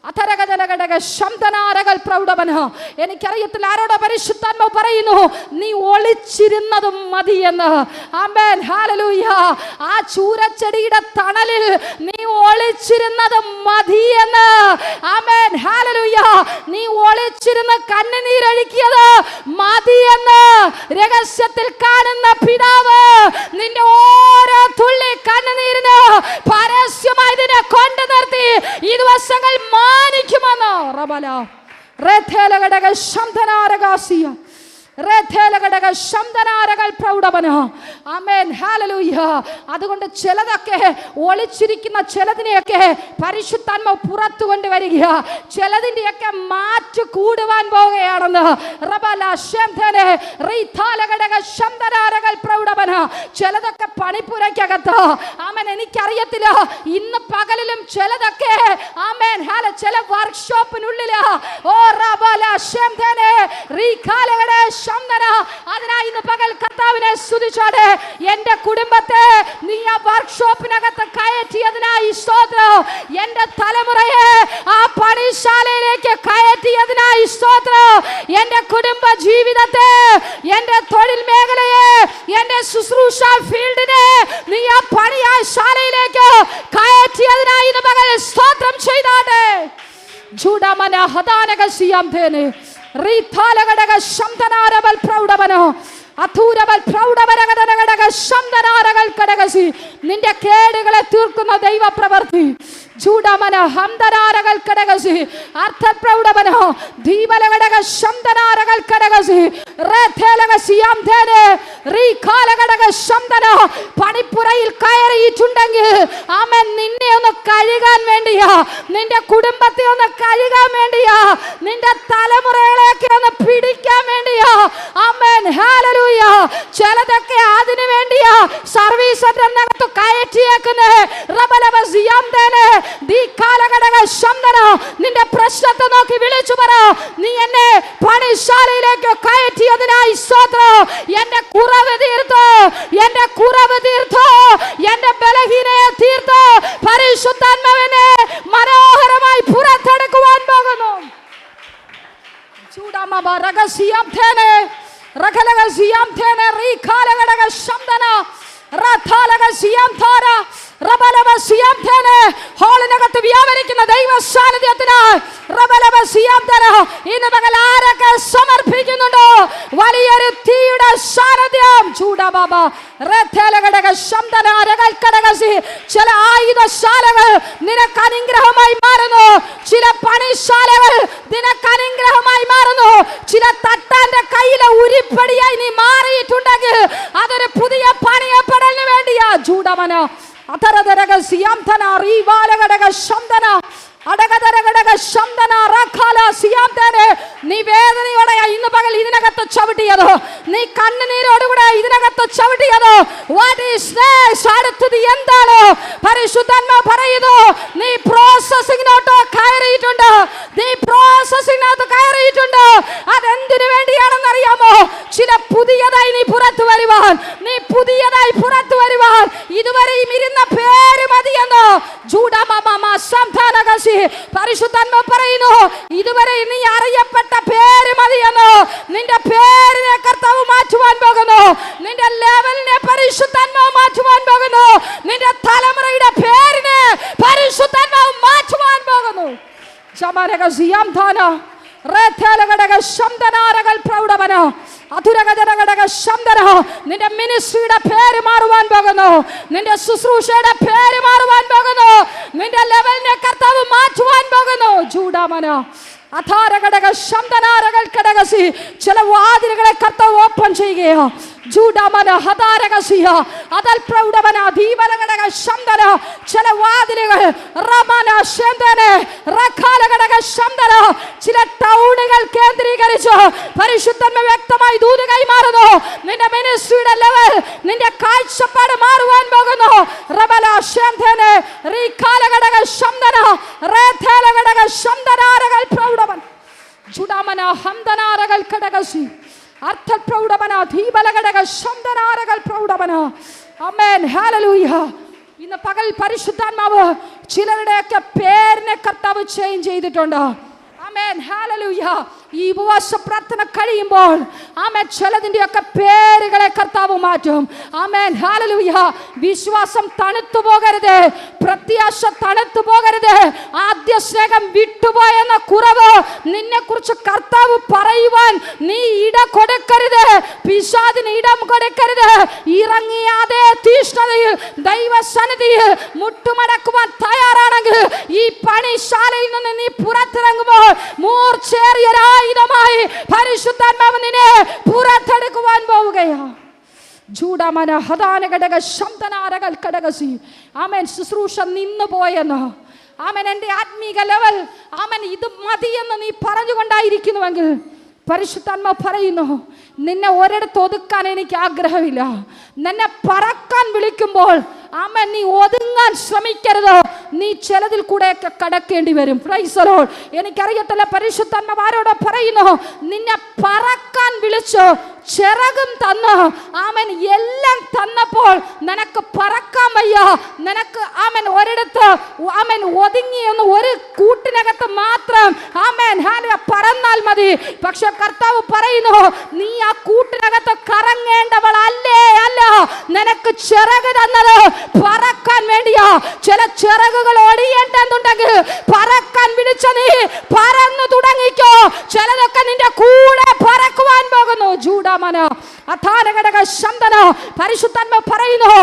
അധരകടക ശബ്ദനാരകൾ പ്രൗഢമന. എനിക്കറിയത്തില്ല ആരോടോ പരിശുദ്ധാത്മാവ് പറയുന്നു, നീ ഒളിച്ചിരുന്നതും മതിയെന്ന്. Amen hallelujah. ആ ചൂരച്ചെടിയുടെ തണലിൽ നീ ഒളിച്ചിരുന്നതും മതിയെന്ന്. ആമേൻ ആമേൻ ഹല്ലേലൂയ. നീ ഒളിച്ചിരുന്ന് കണ്ണുനീരൊഴുക്കിയത് മതിയെന്ന് രഹസ്യത്തിൽ കാണുന്ന പിതാവ് നിന്റെ ഓരോ തുള്ളി കണ്ണുനീരിന് പരസ്യമായി ഇതിനെ കൊണ്ടു നിർത്തി ഈ ദിവസങ്ങൾ മാനിക്കുമെന്ന് റബല റേഥേലഘടക ശബ്ദനാരകാസിയ അതുകൊണ്ട് ചിലതൊക്കെ ഒളിച്ചിരിക്കുന്ന ചിലതിനെയൊക്കെ പരിശുദ്ധാത്മാവ് പുറത്തു കൊണ്ടുവരിക, ചിലതിൻ്റെയൊക്കെ മാറ്റ് കൂടുവാൻ പോവുകയാണെന്ന്. ചിലതൊക്കെ പണിപ്പുരയ്ക്കകത്ത് ആമേൻ എനിക്കറിയത്തില്ല, ഇന്ന് പകലിലും ചിലതൊക്കെ ആമേൻ ചില വർക്ക്ഷോപ്പിനുള്ളില് അതിനായി ഇന്ന് പകൽ കർത്താവിനെ സ്തുതിച്ചോടെ. എന്റെ കുടുംബത്തെ നീ ആ വർക്ക്ഷോപ്പിനകത്ത് കയറ്റിയതിനായി സ്തോത്രം. എന്റെ തലമുറയെ ആ പണിശാലയിലേക്ക് കയറ്റിയതിനായി സ്തോത്രം. എന്റെ കുടുംബ ജീവിതത്തെ, എന്റെ തൊഴിൽ മേഖലയെ, എന്റെ ശുശ്രൂഷ ഫീൽഡിനെ നീ ആ പണിശാലയിലേക്ക് കയറ്റിയതിനായി ഇന്ന് പകൽ സ്തോത്രം ചെയ്താട്ടെ. ജൂഡമന ഹദാനകസിയം തേനെ റീഥാലഘടക ശബ്ദനാരബൽ പ്രൗഢവനോ അധൂരബൽ പ്രൗഢവരകടകടക ശബ്ദനാരകൾ കടകസി. നിന്റെ കേടുകളെ തീർക്കുന്ന ദൈവപ്രവൃത്തി ജൂഡമന ഹംദനാരകൾ കടകസി അർത്ഥപ്രൗഢവനോ ദീപലഘടക ശബ്ദനാരകൾ കടകസി റേഥേലകസിയം തേനെ റീഖാലഘടക ശബ്ദന. പണിപ്പുരയിൽ കയറിയിട്ടുണ്ടെങ്കിൽ ആമേൻ നിന്നെ ഒന്ന് കഴുകാൻ വേണ്ടിയാ, നിന്റെ കുടുംബത്തെ ഒന്ന് കഴുകാൻ വേണ്ടിയാ, നിന്റെ തലമുറകളെയൊക്കെ ഒന്ന് പിടിക്കാൻ വേണ്ടിയാ. Amen hallelujah. ചിലതൊക്കെ അതിനു വേണ്ടിയാ സർവീസ് സെന്ററിനകത്ത് കയറ്റിയേക്കുന്നേ. നിന്റെ പ്രശ്നത്തെ നോക്കി വിളിച്ചു പറ, നീ എന്നെ പണിശാലയിലേക്ക് കയറ്റിയതിനായി സ്തോത്രം. എന്റെ കുറവ് തീർത്തോ, എന്റെ കുറവ് തീർത്തോ, എന്റെ ബലഹീനയെ തീർത്തോ. പരിശുദ്ധാത്മാവിനെ മനോഹരമായി പുറത്തെടുക്കുവാൻ പോകുന്നു. ഹോളിനകത്ത് വ്യാപരിക്കുന്ന ദൈവ സാന്നിധ്യത്തിനായി ഇന്ന് പകൽ ആരൊക്കെ സമർപ്പിക്കുന്നുണ്ടോ വലിയൊരു തീയുടെ സാന്നിധ്യം. ചില ആയുധശാലകൾ നിനക്ക് അനുഗ്രഹമായി മാറുന്നു, ചില പണിശാലകൾ നിനക്ക് അനുഗ്രഹമായി മാറുന്നു. ചില തട്ടാന്റെ കയ്യിലെ ഉരിപ്പടിയായി നീ മാറിയിട്ടുണ്ടെങ്കിൽ അതൊരു പുതിയ പണിയപ്പെടലിന് വേണ്ടിയാ. ജൂഡമന അധരധരക സിയാംധന റീവാലഘടക ശബ്ദന അടകധരഘടക ശബ്ദന റഖാല സിയാംധനെ. നീ വേദനയോടെ ഇന്ന് പകൽ ഇതിനകത്ത് ചവിട്ടിയത്, നീ കണ്ണുനീരോടുകൂടെ ഇതിനകത്ത് ചവിട്ടിയത്. What is next? അടുത്തത് എന്താണ്? പരിശുദ്ധാത്മാവ് പറയുന്നു, നീ പ്രോസസിങ്ങിനോട്ട് കയറിയിട്ടുണ്ട്, നീ പ്രോസസിങ്ങിനകത്ത് കയറിയിട്ടുണ്ട്. അതെന്തിനു വേണ്ടിയാണെന്ന് അറിയാമോ? ചില പുതിയതായി നീ പുറത്തു വരുവാൻ, നീ പുതിയതായി പുറത്തു വരുവാൻ. ഇതുവരെയും ഇരുന്ന പേര് മതിയെന്ന് പരിശുദ്ധാത്മാവ് പറയുന്നു, ഇതുവരെ നീ അറിയപ്പെട്ട പേര് മതിയെന്ന്. നിന്റെ പേരിനെ കർത്താവ് മാറ്റുവാൻ പോകുന്നു, നിന്റെ ലെവലിനെ പരിശുദ്ധാത്മാവ് മാറ്റുവാൻ പോകുന്നു, നിന്റെ തലമുറയുടെ പേരിനെ പരിശുദ്ധാത്മാവ് മാറ്റുവാൻ പോകുന്നു. നിന്റെ മിനിസ്ട്രിയുടെ പേര് മാറുവാൻ പോകുന്നു, നിന്റെ ശുശ്രൂഷയുടെ പേര് മാറുവാൻ പോകുന്നു, നിന്റെ ലെവലിനെ കർത്താവ് മാറ്റുവാൻ പോകുന്നു. ജൂഡാമന അധാരഘടക ശബ്ദനാരകൾ കടകസി. ചില വാതിലുകളെ കർത്താവ് ഓപ്പൺ ചെയ്യുകയോ. ജൂഡാമന ഹദാരകസിയ അതൽ പ്രൗഢവന ദീപലഘടക ശബ്ദന. ചില വാതിലുകൾ റമന ശബ്ദനെ റഖാലഘടക ശബ്ദന. ചില ടൗണുകൾ കേന്ദ്രീകരിച്ച് പരിശുദ്ധാത്മാവ് വ്യക്തമായി ദൂത് കൈമാറുന്നു. നിന്റെ മിനിസ്ട്രിയുടെ ലെവൽ, നിന്റെ കാഴ്ചപ്പാട് മാറുവാൻ പോകുന്നു. റബല ശബ്ദനെ റീഖാലഘടക ശബ്ദന റേഥേലഘടക ശബ്ദനാരകൾ പ്രൗഢവൻ ജൂഡാമന ഹംദനാരകൾ കടകസി അർത്ഥപ്രൗഢവന ദീപലഘടക ശബ്ദനാരകൾ പ്രൗഢവന. ആമേൻ ഹല്ലേലൂയ. ഇന്ന് പകൽ പരിശുദ്ധാത്മാവ് ചിലരുടെയൊക്കെ പേരിനെ കർത്താവ് ചേഞ്ച് ചെയ്തിട്ടുണ്ട്. ആമേൻ ഹല്ലേലൂയ. ഈ ഉപവാസ പ്രാർത്ഥന കഴിയുമ്പോൾ ആമേൻ ചിലതിൻ്റെയൊക്കെ പേരുകളെ കർത്താവ് മാറ്റും. ആമേൻ ഹല്ലേലൂയ. വിശ്വാസം തണുത്തു പോകരുത്, പ്രത്യാശ തണുത്തു പോകരുത്. ആദ്യ സ്നേഹം വിട്ടുപോയെന്ന കുറവ് നിന്നെ കുറിച്ച് കർത്താവ് പറയുവാൻ നീ ഇട കൊടുക്കരുത്. പിശാചിന് ഇടം കൊടുക്കരുത്. ഇറങ്ങിയ അതേ തീഷ്ണതയിൽ ദൈവസന്നിധിയിൽ മുട്ടുമടക്കുവാൻ തയ്യാറാണെങ്കിൽ ഈ പണിശാലയിൽ നിന്ന് നീ പുറത്തിറങ്ങുമ്പോൾ മൂർച്ചേറിയൊരായുധമായി പരിശുദ്ധാത്മാവ് നിന്നെ പുറത്തെടുക്കുവാൻ പോവുകയാണ്. ജൂഡമന ഹദാന ഘടക ശബ്ദനാരകൾ ഘടകസി. ആമേൻ. ശുശ്രൂഷ നിന്നു പോയെന്ന്, ആമേൻ, എൻ്റെ ആത്മീക ലെവൽ, ആമേൻ, ഇത് മതിയെന്ന് നീ പറഞ്ഞുകൊണ്ടായിരിക്കുന്നുവെങ്കിൽ പരിശുദ്ധാത്മാവ് പറയുന്നു, നിന്നെ ഒരിടത്ത് ഒതുക്കാൻ എനിക്ക് ആഗ്രഹമില്ല. നിന്നെ പറക്കാൻ വിളിക്കുമ്പോൾ ആമേൻ നീ ഒതുങ്ങാൻ ശ്രമിക്കരുത്. നീ ചിലതിൽ കൂടെയൊക്കെ കടക്കേണ്ടി വരും. Price the Lord. എനിക്കറിയത്തില്ല പരിശുദ്ധാത്മാവ് ആരോടോ പറയുന്നു, നിന്നെ പറക്കാൻ വിളിച്ചു ചിറകും തന്ന്, ആമേൻ, എല്ലാം തന്നപ്പോൾ നിനക്ക് പറക്കാൻ വയ്യ. നിനക്ക് ആമേൻ ഒരിടത്ത് ആമേൻ ഒതുങ്ങിയെന്ന് ഒരു കൂട്ടിനകത്ത് മാത്രം ആമേൻ പറന്നാൽ മതി. പക്ഷെ കർത്താവ് പറയുന്നു, നീ ആ കൂട്ടിനകത്ത് കറങ്ങേണ്ടവളല്ലേ അല്ല. നിനക്ക് ചിറക് തന്നത് പറക്കാൻ വേണ്ടിയാ. ചില ചിറകുകൾ ഒടിയേണ്ടെന്നുണ്ടെങ്കിൽ പറക്കാൻ വിളിച്ച നീ പറന്നു തുടങ്ങിക്കോ. ചിലതൊക്കെ നിന്റെ കൂടെ പറക്കുവാൻ പോകുന്നു. ജൂഡമന അഥാനഘടക ശബ്ദന. പരിശുദ്ധാത്മാവ് പറയുന്നു,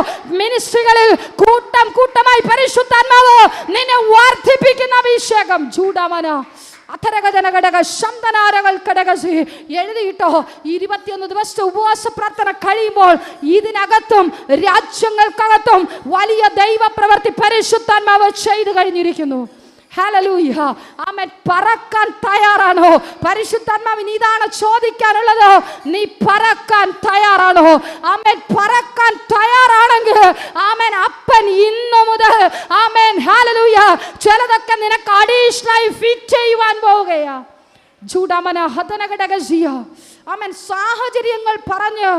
മിനിസ്ട്രികളിൽ കൂട്ടം കൂട്ടമായി പരിശുദ്ധാത്മാവ് നിന്നെ വർദ്ധിപ്പിക്കുന്ന അഭിഷേകം. ജൂഡമന അഥരഘടക ശബ്ദനാരകൾ ഘടകസി. എഴുതിയിട്ടോ, 21 ദിവസത്തെ ഉപവാസ പ്രാർത്ഥന കഴിയുമ്പോൾ ഇതിനകത്തും രാജ്യങ്ങൾക്കകത്തും വലിയ ദൈവപ്രവൃത്തി പരിശുദ്ധാത്മാവ് ചെയ്തു കഴിഞ്ഞിരിക്കുന്നു. ഹല്ലേലൂയ. ആമേൻ. പറക്കാൻ തയ്യാറാണോ? പരിശുദ്ധാത്മാവിന് ഇതാണ് ചോദിക്കാനുള്ളത്. നീ പറക്കാൻ തയ്യാറാണോ? ആമേൻ. പറക്കാൻ തയ്യാറാണെങ്കിൽ ആമേൻ അപ്പൻ ഇന്നു മുതൽ ആമേൻ ഹല്ലേലൂയ ചിലതൊക്കെ നിനക്ക് അഡീഷണലായി ഫിറ്റ് ചെയ്യുവാൻ പോവുകയാ. ജൂഡമന ഹദനഘടകസിയ. ആമേൻ. സാഹചര്യങ്ങൾ പറഞ്ഞ്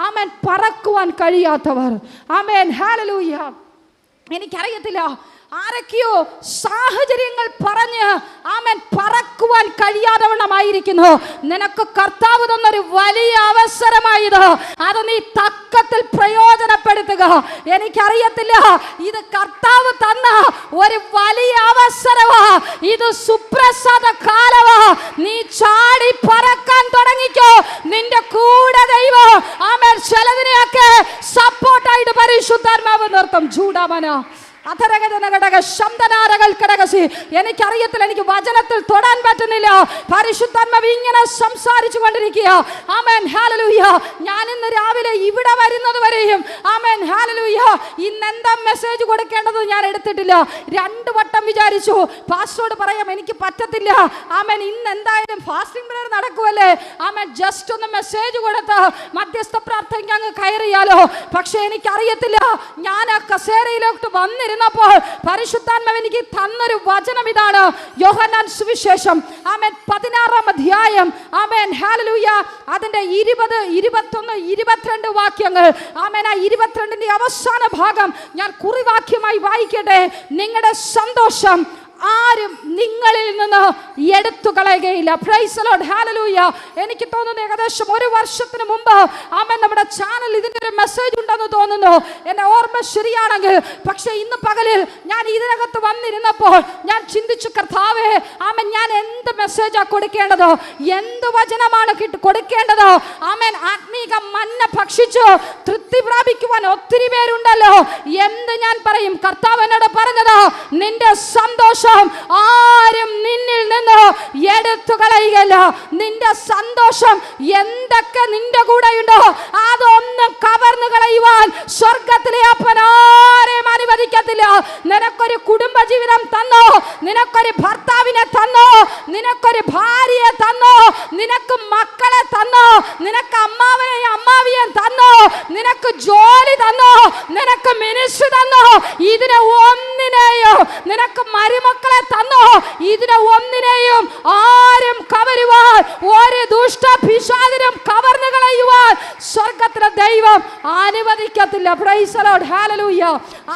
ആമേൻ പറക്കുവാൻ കഴിയാത്തവർ, ആമേൻ ഹല്ലേലൂയ, എനിക്കറിയത്തില്ല ആരൊക്കെയോ സാഹചര്യങ്ങൾ പറഞ്ഞ് ആമേൻ പറക്കുവാൻ കഴിയാതവണ്ണമായിരിക്കുന്നു. നിനക്ക് കർത്താവ് തന്നൊരു വലിയ അവസരമായത്, അത് നീ തക്കത്തിൽ പ്രയോജനപ്പെടുത്തുക. എനിക്കറിയത്തില്ല, ഇത് കർത്താവ് തന്ന ഒരു വലിയ അവസരമാ. ഇത് സുപ്രസാദ കാലമാ. നീ ചാടി പറക്കാൻ തുടങ്ങിക്കോ. നിന്റെ കൂടെ ദൈവം ആമേൻ ചിലതിനെയൊക്കെ സപ്പോർട്ടായിട്ട് പരിശുദ്ധാത്മാവ് നിർത്തും. ജൂഡമന എനിക്കറിയത്തില്ല, എനിക്ക് വചനത്തിൽ തൊടാൻ പറ്റുന്നില്ല. പരിശുദ്ധാത്മാവ് ഇങ്ങനെ സംസാരിച്ചു കൊണ്ടിരിക്കുക. Amen hallelujah. ഞാൻ ഇന്ന് രാവിലെ ഇവിടെ വരുന്നത് വരെയും ആമേൻ ഹല്ലേലൂയ ഇന്ന് എന്താ മെസ്സേജ് കൊടുക്കേണ്ടത് ഞാൻ എടുത്തിട്ടില്ല. 2 വട്ടം വിചാരിച്ചു, പാസ്റ്ററോട് പറയാം എനിക്ക് പറ്റത്തില്ല. ആമേൻ ഇന്ന് എന്തായാലും ഫാസ്റ്റിംഗ് പ്രയർ നടക്കുമല്ലേ, ആമേൻ ജസ്റ്റ് ഒന്ന് മെസ്സേജ് കൊടുത്ത് മധ്യസ്ഥ പ്രാർത്ഥനയ്ക്ക് അങ്ങ് കയറിയാലോ. പക്ഷെ എനിക്കറിയത്തില്ല, ഞാൻ ആ കസേരയിലോട്ട് വന്നിരുന്നപ്പോൾ പരിശുദ്ധാത്മാവ് എനിക്ക് തന്നൊരു വചനം ഇതാണ്. യോഹന്നാൻ സുവിശേഷം ആമേൻ 16-ാം അധ്യായം ആമേൻ ഹല്ലേലൂയ അതിന്റെ 20, 21, 22 വാക്യങ്ങൾ. ആമേൻ ആ 22ന്റെ അവസാന ഭാഗം ഞാൻ കുറിവാക്യമായി വായിക്കട്ടെ. നിങ്ങളുടെ സന്തോഷം ആരും നിങ്ങളിൽ നിന്ന് എടുത്തു കളയുകയില്ല. Praise the Lord. ഹല്ലേലൂയ. എനിക്ക് തോന്നുന്നു ഏകദേശം 1 വർഷത്തിന് മുമ്പ് ആമേൻ നമ്മുടെ ചാനൽ ഇതിന്റെ ഒരു മെസ്സേജ് ഉണ്ടെന്ന് തോന്നുന്നു, എന്റെ ഓർമ്മ ശരിയാണെങ്കിൽ. പക്ഷെ ഇന്ന് പകലിൽ ഞാൻ ഇതിനകത്ത് വന്നിരുന്നപ്പോൾ ഞാൻ ചിന്തിച്ചു, കർത്താവേ ആമേൻ ഞാൻ എന്ത് മെസ്സേജാ കൊടുക്കേണ്ടത്, എന്ത് വചനമാണ് കൊടുക്കേണ്ടത്. ആമേൻ ആത്മീക മന്ന ഭക്ഷിച്ചു തൃപ്തി പ്രാപിക്കുവാൻ ഒത്തിരി പേരുണ്ടല്ലോ, എന്ത് ഞാൻ പറയും? കർത്താവ് എന്നോട് പറഞ്ഞത്, നിന്റെ സന്തോഷം ആരും നിന്നിൽ നിന്ന് എടുത്തു കളയുകയില്ല. നിന്റെ സന്തോഷം എന്തൊക്കെ നിന്റെ കൂടെയുണ്ടോ അതൊന്നും കവർന്നു കളയുവാൻ സ്വർഗത്തിലെ അപ്പൻ ആരെയും അനുവദിക്കത്തില്ല. നിനക്കൊരു കുടുംബജീവിതം തന്നോ, നിനക്കൊരു ഭർത്താവിനെ തന്നോ, നിനക്കൊരു ഭാര്യയെ തന്നോ, നിനക്ക് മക്കളെ തന്നോ, നിനക്ക് അമ്മാവനെയും അമ്മാവിയെയും തന്നോ, നിനക്ക് ജോലി തന്നോ, നിനക്ക് മിനിസ്ട്രി തന്നോ, ഇതിനെ ഒന്നിനെയോ നിനക്ക് മരുമക്കളെ തന്നോ, ഇതിനെ ഒന്നിനെയും ആരും കവരുവാൻ ഒരു ദുഷ്ട പിശാചിനും കവർന്നു കളയുവാൻ സ്വർഗത്തിലെ ദൈവം അനുവദിക്കത്തില്ല. പറ്റത്തില്ല. Price the Lord, hallelujah.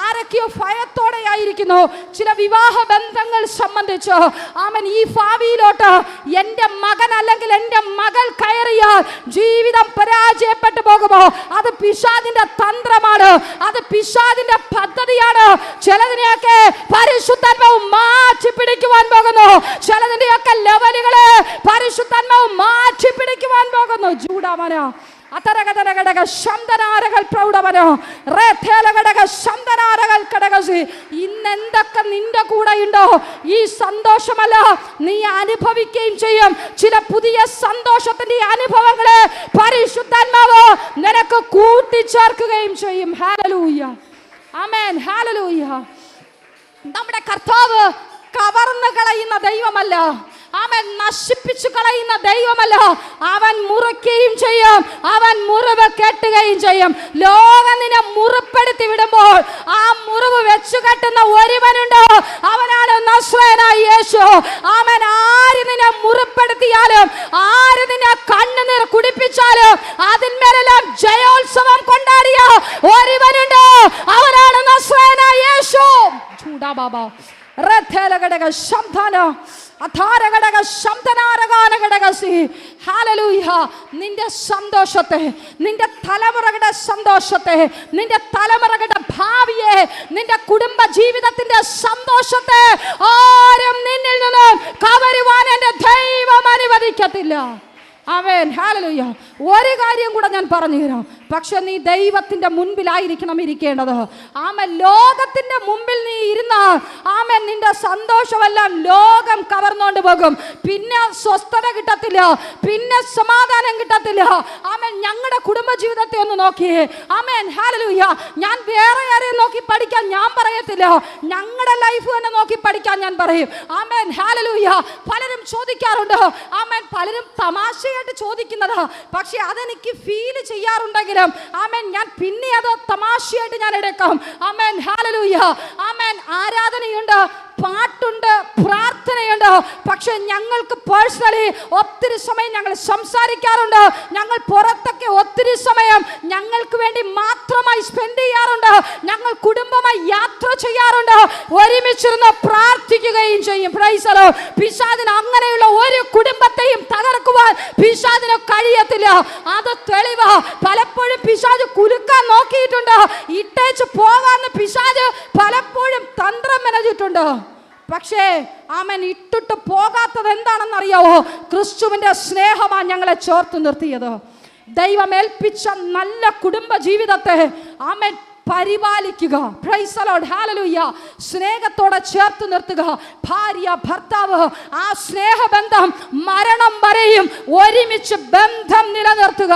ആരൊക്കെയോ ഭയത്തോടെ ആയിരിക്കുന്നു ചില വിവാഹ ബന്ധങ്ങൾ സംബന്ധിച്ച്. ആമേൻ. ഈ ഭാവിയിലോട്ട് എൻ്റെ മകൻ അല്ലെങ്കിൽ എൻ്റെ മകൾ കയറിയാൽ ജീവിതം പരാജയപ്പെട്ടു പോകുമോ? അത് പിശാചിന്റെ തന്ത്രമാണ്, അത് പിശാചിന്റെ പദ്ധതിയാണ്. ചിലതിനെയൊക്കെ പരിശുദ്ധാത്മാവ് മാറ്റി പിടിക്കുവാൻ പോകുന്നു. ചിലതിന്റെയൊക്കെ ലെവലുകളെ പരിശുദ്ധാത്മാവ് മാറ്റി പിടിക്കുവാൻ പോകുന്നു. ജൂഡാമന അതരകടക ശബ്ദനാരകൾ പ്രൗഢമനോ റേഥേലകടക ശബ്ദനാരകൾ കടകസി. ഇന്നെന്തൊക്കെ നിന്റെ കൂടെ ഉണ്ടോ ഈ സന്തോഷമല്ല നീ അനുഭവിക്കുകയും ചെയ്യും. ചില പുതിയ സന്തോഷത്തിന്റെ അനുഭവങ്ങളെ പരിശുദ്ധാത്മാവ് നിനക്ക് കൂട്ടിച്ചേർക്കുകയും ചെയ്യും. ഹല്ലേലൂയ, ആമേൻ, ഹല്ലേലൂയ. നമ്മുടെ കർത്താവ് കവർന്നു കളയുന്ന ദൈവമല്ല, അവൻ നശിപ്പിച്ചു കളയുന്ന ദൈവമല്ല. അവൻ മുറിക്കുകയും ചെയ്യും, അവൻ മുറിവ് കെട്ടുകയും ചെയ്യും. ലോകം നിന്നെ മുറിപ്പെടുത്തി വിടുമ്പോൾ ആ മുറിവ് വെച്ചു കെട്ടുന്ന ഒരുവനുണ്ട്, അവനാണ് നസ്രയനായ യേശു. അവൻ ആര് നിന്നെ മുറിപ്പെടുത്തിയാലും ആര് നിന്നെ കണ്ണുനീർ കുടിപ്പിച്ചാലും അതിന്മേലെല്ലാം ജയോത്സവം കൊണ്ടാടിയ ഒരുവനുണ്ട്, അവനാണ് നസ്രയനായ യേശു. ചൂടാ ബാബാ റഥേലഘടക ശബ്ദന അധാരഘടക ശബ്ദനാരകാനഘടകസി. ഹല്ലേലൂയ. നിന്റെ സന്തോഷത്തെ, നിന്റെ തലമുറകളുടെ സന്തോഷത്തെ, നിന്റെ തലമുറകളുടെ ഭാവിയെ, നിന്റെ കുടുംബ ജീവിതത്തിന്റെ സന്തോഷത്തെ ആരും നിന്നിൽ നിന്ന് കവരുവാൻ എൻ്റെ ദൈവം അനുവദിക്കത്തില്ല. ആമേൻ, ഹല്ലേലൂയ. ഒരു കാര്യം കൂടെ ഞാൻ പറഞ്ഞു തരാം. പക്ഷെ നീ ദൈവത്തിന്റെ മുൻപിലായിരിക്കണം ഇരിക്കേണ്ടത്. ആമേൻ. ലോകത്തിന്റെ മുമ്പിൽ നീ ഇരുന്നാൽ ആമേൻ നിന്റെ സന്തോഷമെല്ലാം ലോകം കവർന്നുകൊണ്ട് പോകും. പിന്നെ സ്വസ്ഥത കിട്ടത്തില്ല, പിന്നെ സമാധാനം കിട്ടത്തില്ല. ആമേൻ. ഞങ്ങളുടെ കുടുംബ ജീവിതത്തെ ഒന്ന് നോക്കിയേ. ആമേൻ, ഹല്ലേലൂയ. ഞാൻ വേറെ ആരെയും നോക്കി പഠിക്കാൻ ഞാൻ പറയത്തില്ല, ഞങ്ങളുടെ ലൈഫ് തന്നെ നോക്കി പഠിക്കാൻ ഞാൻ പറയും. ആമേൻ, ഹല്ലേലൂയ. പലരും ചോദിക്കാറുണ്ട്, ആമേൻ, പലരും തമാശയായിട്ട് ചോദിക്കുന്നത്, പക്ഷെ അതെനിക്ക് ഫീൽ ചെയ്യാറുണ്ടെങ്കിലും ആമേൻ ഞാൻ പിന്നെ അത് തമാശയായിട്ട് ഞാൻ എടുക്കാം. ആമേൻ, ഹല്ലേലൂയ. ആമേൻ. ആരാധനയുണ്ട്, പാട്ടുണ്ട്, പ്രാർത്ഥനയുണ്ട്. പക്ഷെ ഞങ്ങൾക്ക് പേഴ്സണലി ഒത്തിരി സമയം ഞങ്ങൾ സംസാരിക്കാറുണ്ട്. ഞങ്ങൾ പുറത്തൊക്കെ ഒത്തിരി സമയം ഞങ്ങൾക്ക് വേണ്ടി മാത്രമായി സ്പെൻഡ് ചെയ്യാറുണ്ട്. ഞങ്ങൾ കുടുംബമായി യാത്ര ചെയ്യാറുണ്ട്, ഒരുമിച്ചിരുന്ന് പ്രാർത്ഥിക്കുകയും ചെയ്യും. Price the Lord. പിശാചിന് അങ്ങനെയുള്ള ഒരു കുടുംബത്തെയും തകർക്കുവാൻ പിശാചിന് കഴിയത്തില്ല. അത് തെളിവാ. പലപ്പോഴും പിശാച് കുലുക്കാൻ നോക്കിയിട്ടുണ്ട്, ഇട്ടേച്ച് പോകാന്ന് പിശാച് പലപ്പോഴും തന്ത്രം മെനഞ്ഞിട്ടുണ്ട്. പക്ഷേ ആമേൻ ഇട്ടിട്ട് പോകാത്തത് എന്താണെന്നറിയാവോ? ക്രിസ്തുവിന്റെ സ്നേഹമാണ് ഞങ്ങളെ ചേർത്ത് നിർത്തിയത്. ദൈവം ഏൽപ്പിച്ച നല്ല കുടുംബ ജീവിതത്തെ ആമേൻ പരിപാലിക്കുക. Price the Lord, hallelujah. സ്നേഹത്തോടെ ചേർത്ത് നിർത്തുക. ഭാര്യ ഭർത്താവ് ആ സ്നേഹബന്ധം മരണം വരെയും ഒരുമിച്ച് ബന്ധം നിലനിർത്തുക.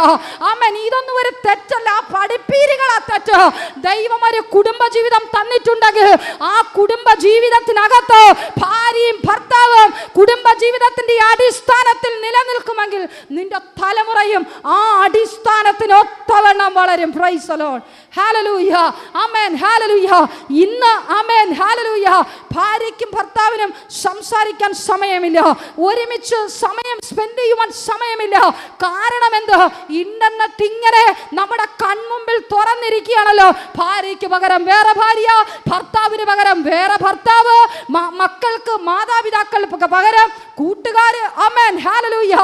ആമേൻ. ഇതൊന്നും ഒരു തെറ്റല്ല, പഠിപ്പീരുകളാ തെറ്റ്. ദൈവം ഒരു കുടുംബ ജീവിതം തന്നിട്ടുണ്ടെങ്കിൽ ആ കുടുംബ ജീവിതത്തിനകത്ത് ഭാര്യയും ഭർത്താവും കുടുംബ ജീവിതത്തിന്റെ അടിസ്ഥാനത്തിൽ നിലനിൽക്കുമെങ്കിൽ നിന്റെ തലമുറയും ആ അടിസ്ഥാനത്തിന് ഒത്തവണ്ണം വളരും. പ്രൈസ് ദി ലോർഡ്, ഹല്ലേലൂയ. ആമേൻ, ഹല്ലേലൂയ. ഇന്ന് ആമേൻ, ഹല്ലേലൂയ, ഭാര്യയ്ക്കും ഭർത്താവിനും സംസാരിക്കാൻ സമയമില്ല, ഒരുമിച്ച് സമയം സ്പെൻഡ് ചെയ്യുവാൻ സമയമില്ല. കാരണം എന്ത്? ഇന്റർനെറ്റ് ഇങ്ങനെ നമ്മുടെ കൺമുമ്പിൽ തുറന്നിരിക്കുകയാണല്ലോ. ഭാര്യയ്ക്ക് പകരം വേറെ ഭാര്യ, ഭർത്താവിന് പകരം വേറെ ഭർത്താവ്, മക്കൾക്ക് മാതാപിതാക്കൾക്ക് പകരം കൂട്ടുകാര്. ആമേൻ, ഹല്ലേലൂയ.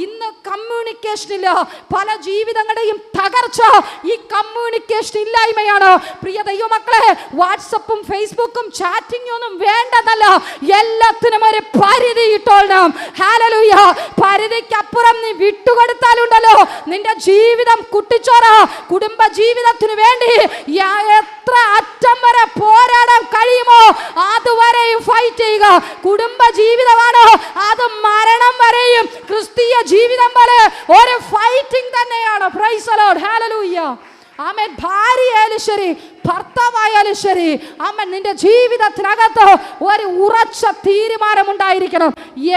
ഇന്ന് കമ്മ്യൂണിക്കേഷൻ ഇല്ല. പല ജീവിതങ്ങളുടെയും തകർച്ച ഈ കമ്മ്യൂണിക്കേഷൻ ഇല്ലായ്മയാണ്. പ്രിയ ദൈവമക്കളെ, വാട്സപ്പും ഫേസ്ബുക്കും ചാറ്റിംഗ് ഒന്നും വേണ്ടതല്ല. എല്ലാത്തിനും ഒരു പരിധി ഇട്ടോളണം. ഹല്ലേലൂയ. പരിധിക്കപ്പുറം നീ വിട്ടുകൊടുത്താലുണ്ടല്ലോ നിന്റെ ജീവിതം കുട്ടിച്ചോറ. കുടുംബ ജീവിതത്തിന് വേണ്ടി എത്ര അറ്റം വരെ പോരാടാൻ കഴിയുമോ അതുവരെയും ഫൈറ്റ് ചെയ്യുക. കുടുംബ ജീവിതമാണോ അത് മരണം വരെയും ക്രിസ്തീയ ജീവിതം പോലെ ഒരു ഫൈറ്റിംഗ് തന്നെയാണ്. പ്രൈസ് ദി ലോർഡ്, ഹല്ലേലൂയ. ആമേൻ. ഭാര്യയായാലും ശരി, ഭർത്താവായാലും ശരി, ആമേൻ, നിന്റെ ജീവിതത്തിനകത്ത് ഒരു ഉറച്ച തീരുമാനമുണ്ടായിരിക്കണം.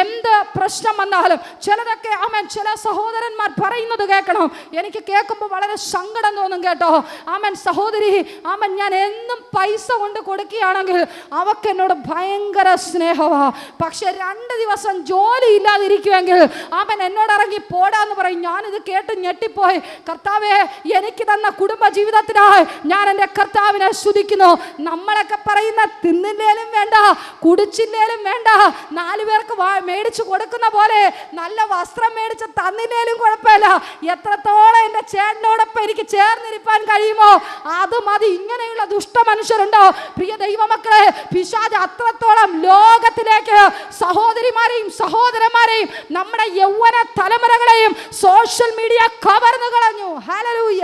എന്ത് പ്രശ്നം വന്നാലും ചിലരൊക്കെ ആമേൻ, ചില സഹോദരന്മാർ പറയുന്നത് കേൾക്കണം, എനിക്ക് കേൾക്കുമ്പോൾ വളരെ സങ്കടം തോന്നും കേട്ടോ. ആമേൻ, സഹോദരി, ആമേൻ, ഞാൻ എന്നും പൈസ കൊണ്ട് കൊടുക്കുകയാണെങ്കിൽ അവക്ക് എന്നോട് ഭയങ്കര സ്നേഹമാ. പക്ഷെ 2 ദിവസം ജോലി ഇല്ലാതിരിക്കുമെങ്കിൽ ആമേൻ എന്നോട് ഇറങ്ങി പോടാന്ന് പറയും. ഞാനിത് കേട്ട് ഞെട്ടിപ്പോയി. കർത്താവേ, എനിക്ക് തന്ന കുടുംബ ജീവിതത്തിനായി ഞാൻ എൻ്റെ കർത്താവിനെ സ്തുതിക്കുന്നു. നമ്മളൊക്കെ പറയുന്ന തിന്നില്ലേലും വേണ്ട, കുടിച്ചില്ലേലും വേണ്ട, 4 പേർക്ക് മേടിച്ചു കൊടുക്കുന്ന പോലെ നല്ല വസ്ത്രം മേടിച്ച് തന്നില്ലേലും കുഴപ്പമില്ല, എത്രത്തോളം എൻ്റെ ചേട്ടനോടൊപ്പം എനിക്ക് ചേർന്നിരിക്കാൻ കഴിയുമോ അത് മതി. ഇങ്ങനെയുള്ള ദുഷ്ട മനുഷ്യരുണ്ടോ പ്രിയ ദൈവമക്കളെ? പിശാച് അത്രത്തോളം ലോകത്തിലേക്ക് സഹോദരിമാരെയും സഹോദരന്മാരെയും നമ്മുടെ യൗവന തലമുറകളെയും സോഷ്യൽ മീഡിയ കവർന്നു കളഞ്ഞു. ഹല്ലേലൂയ.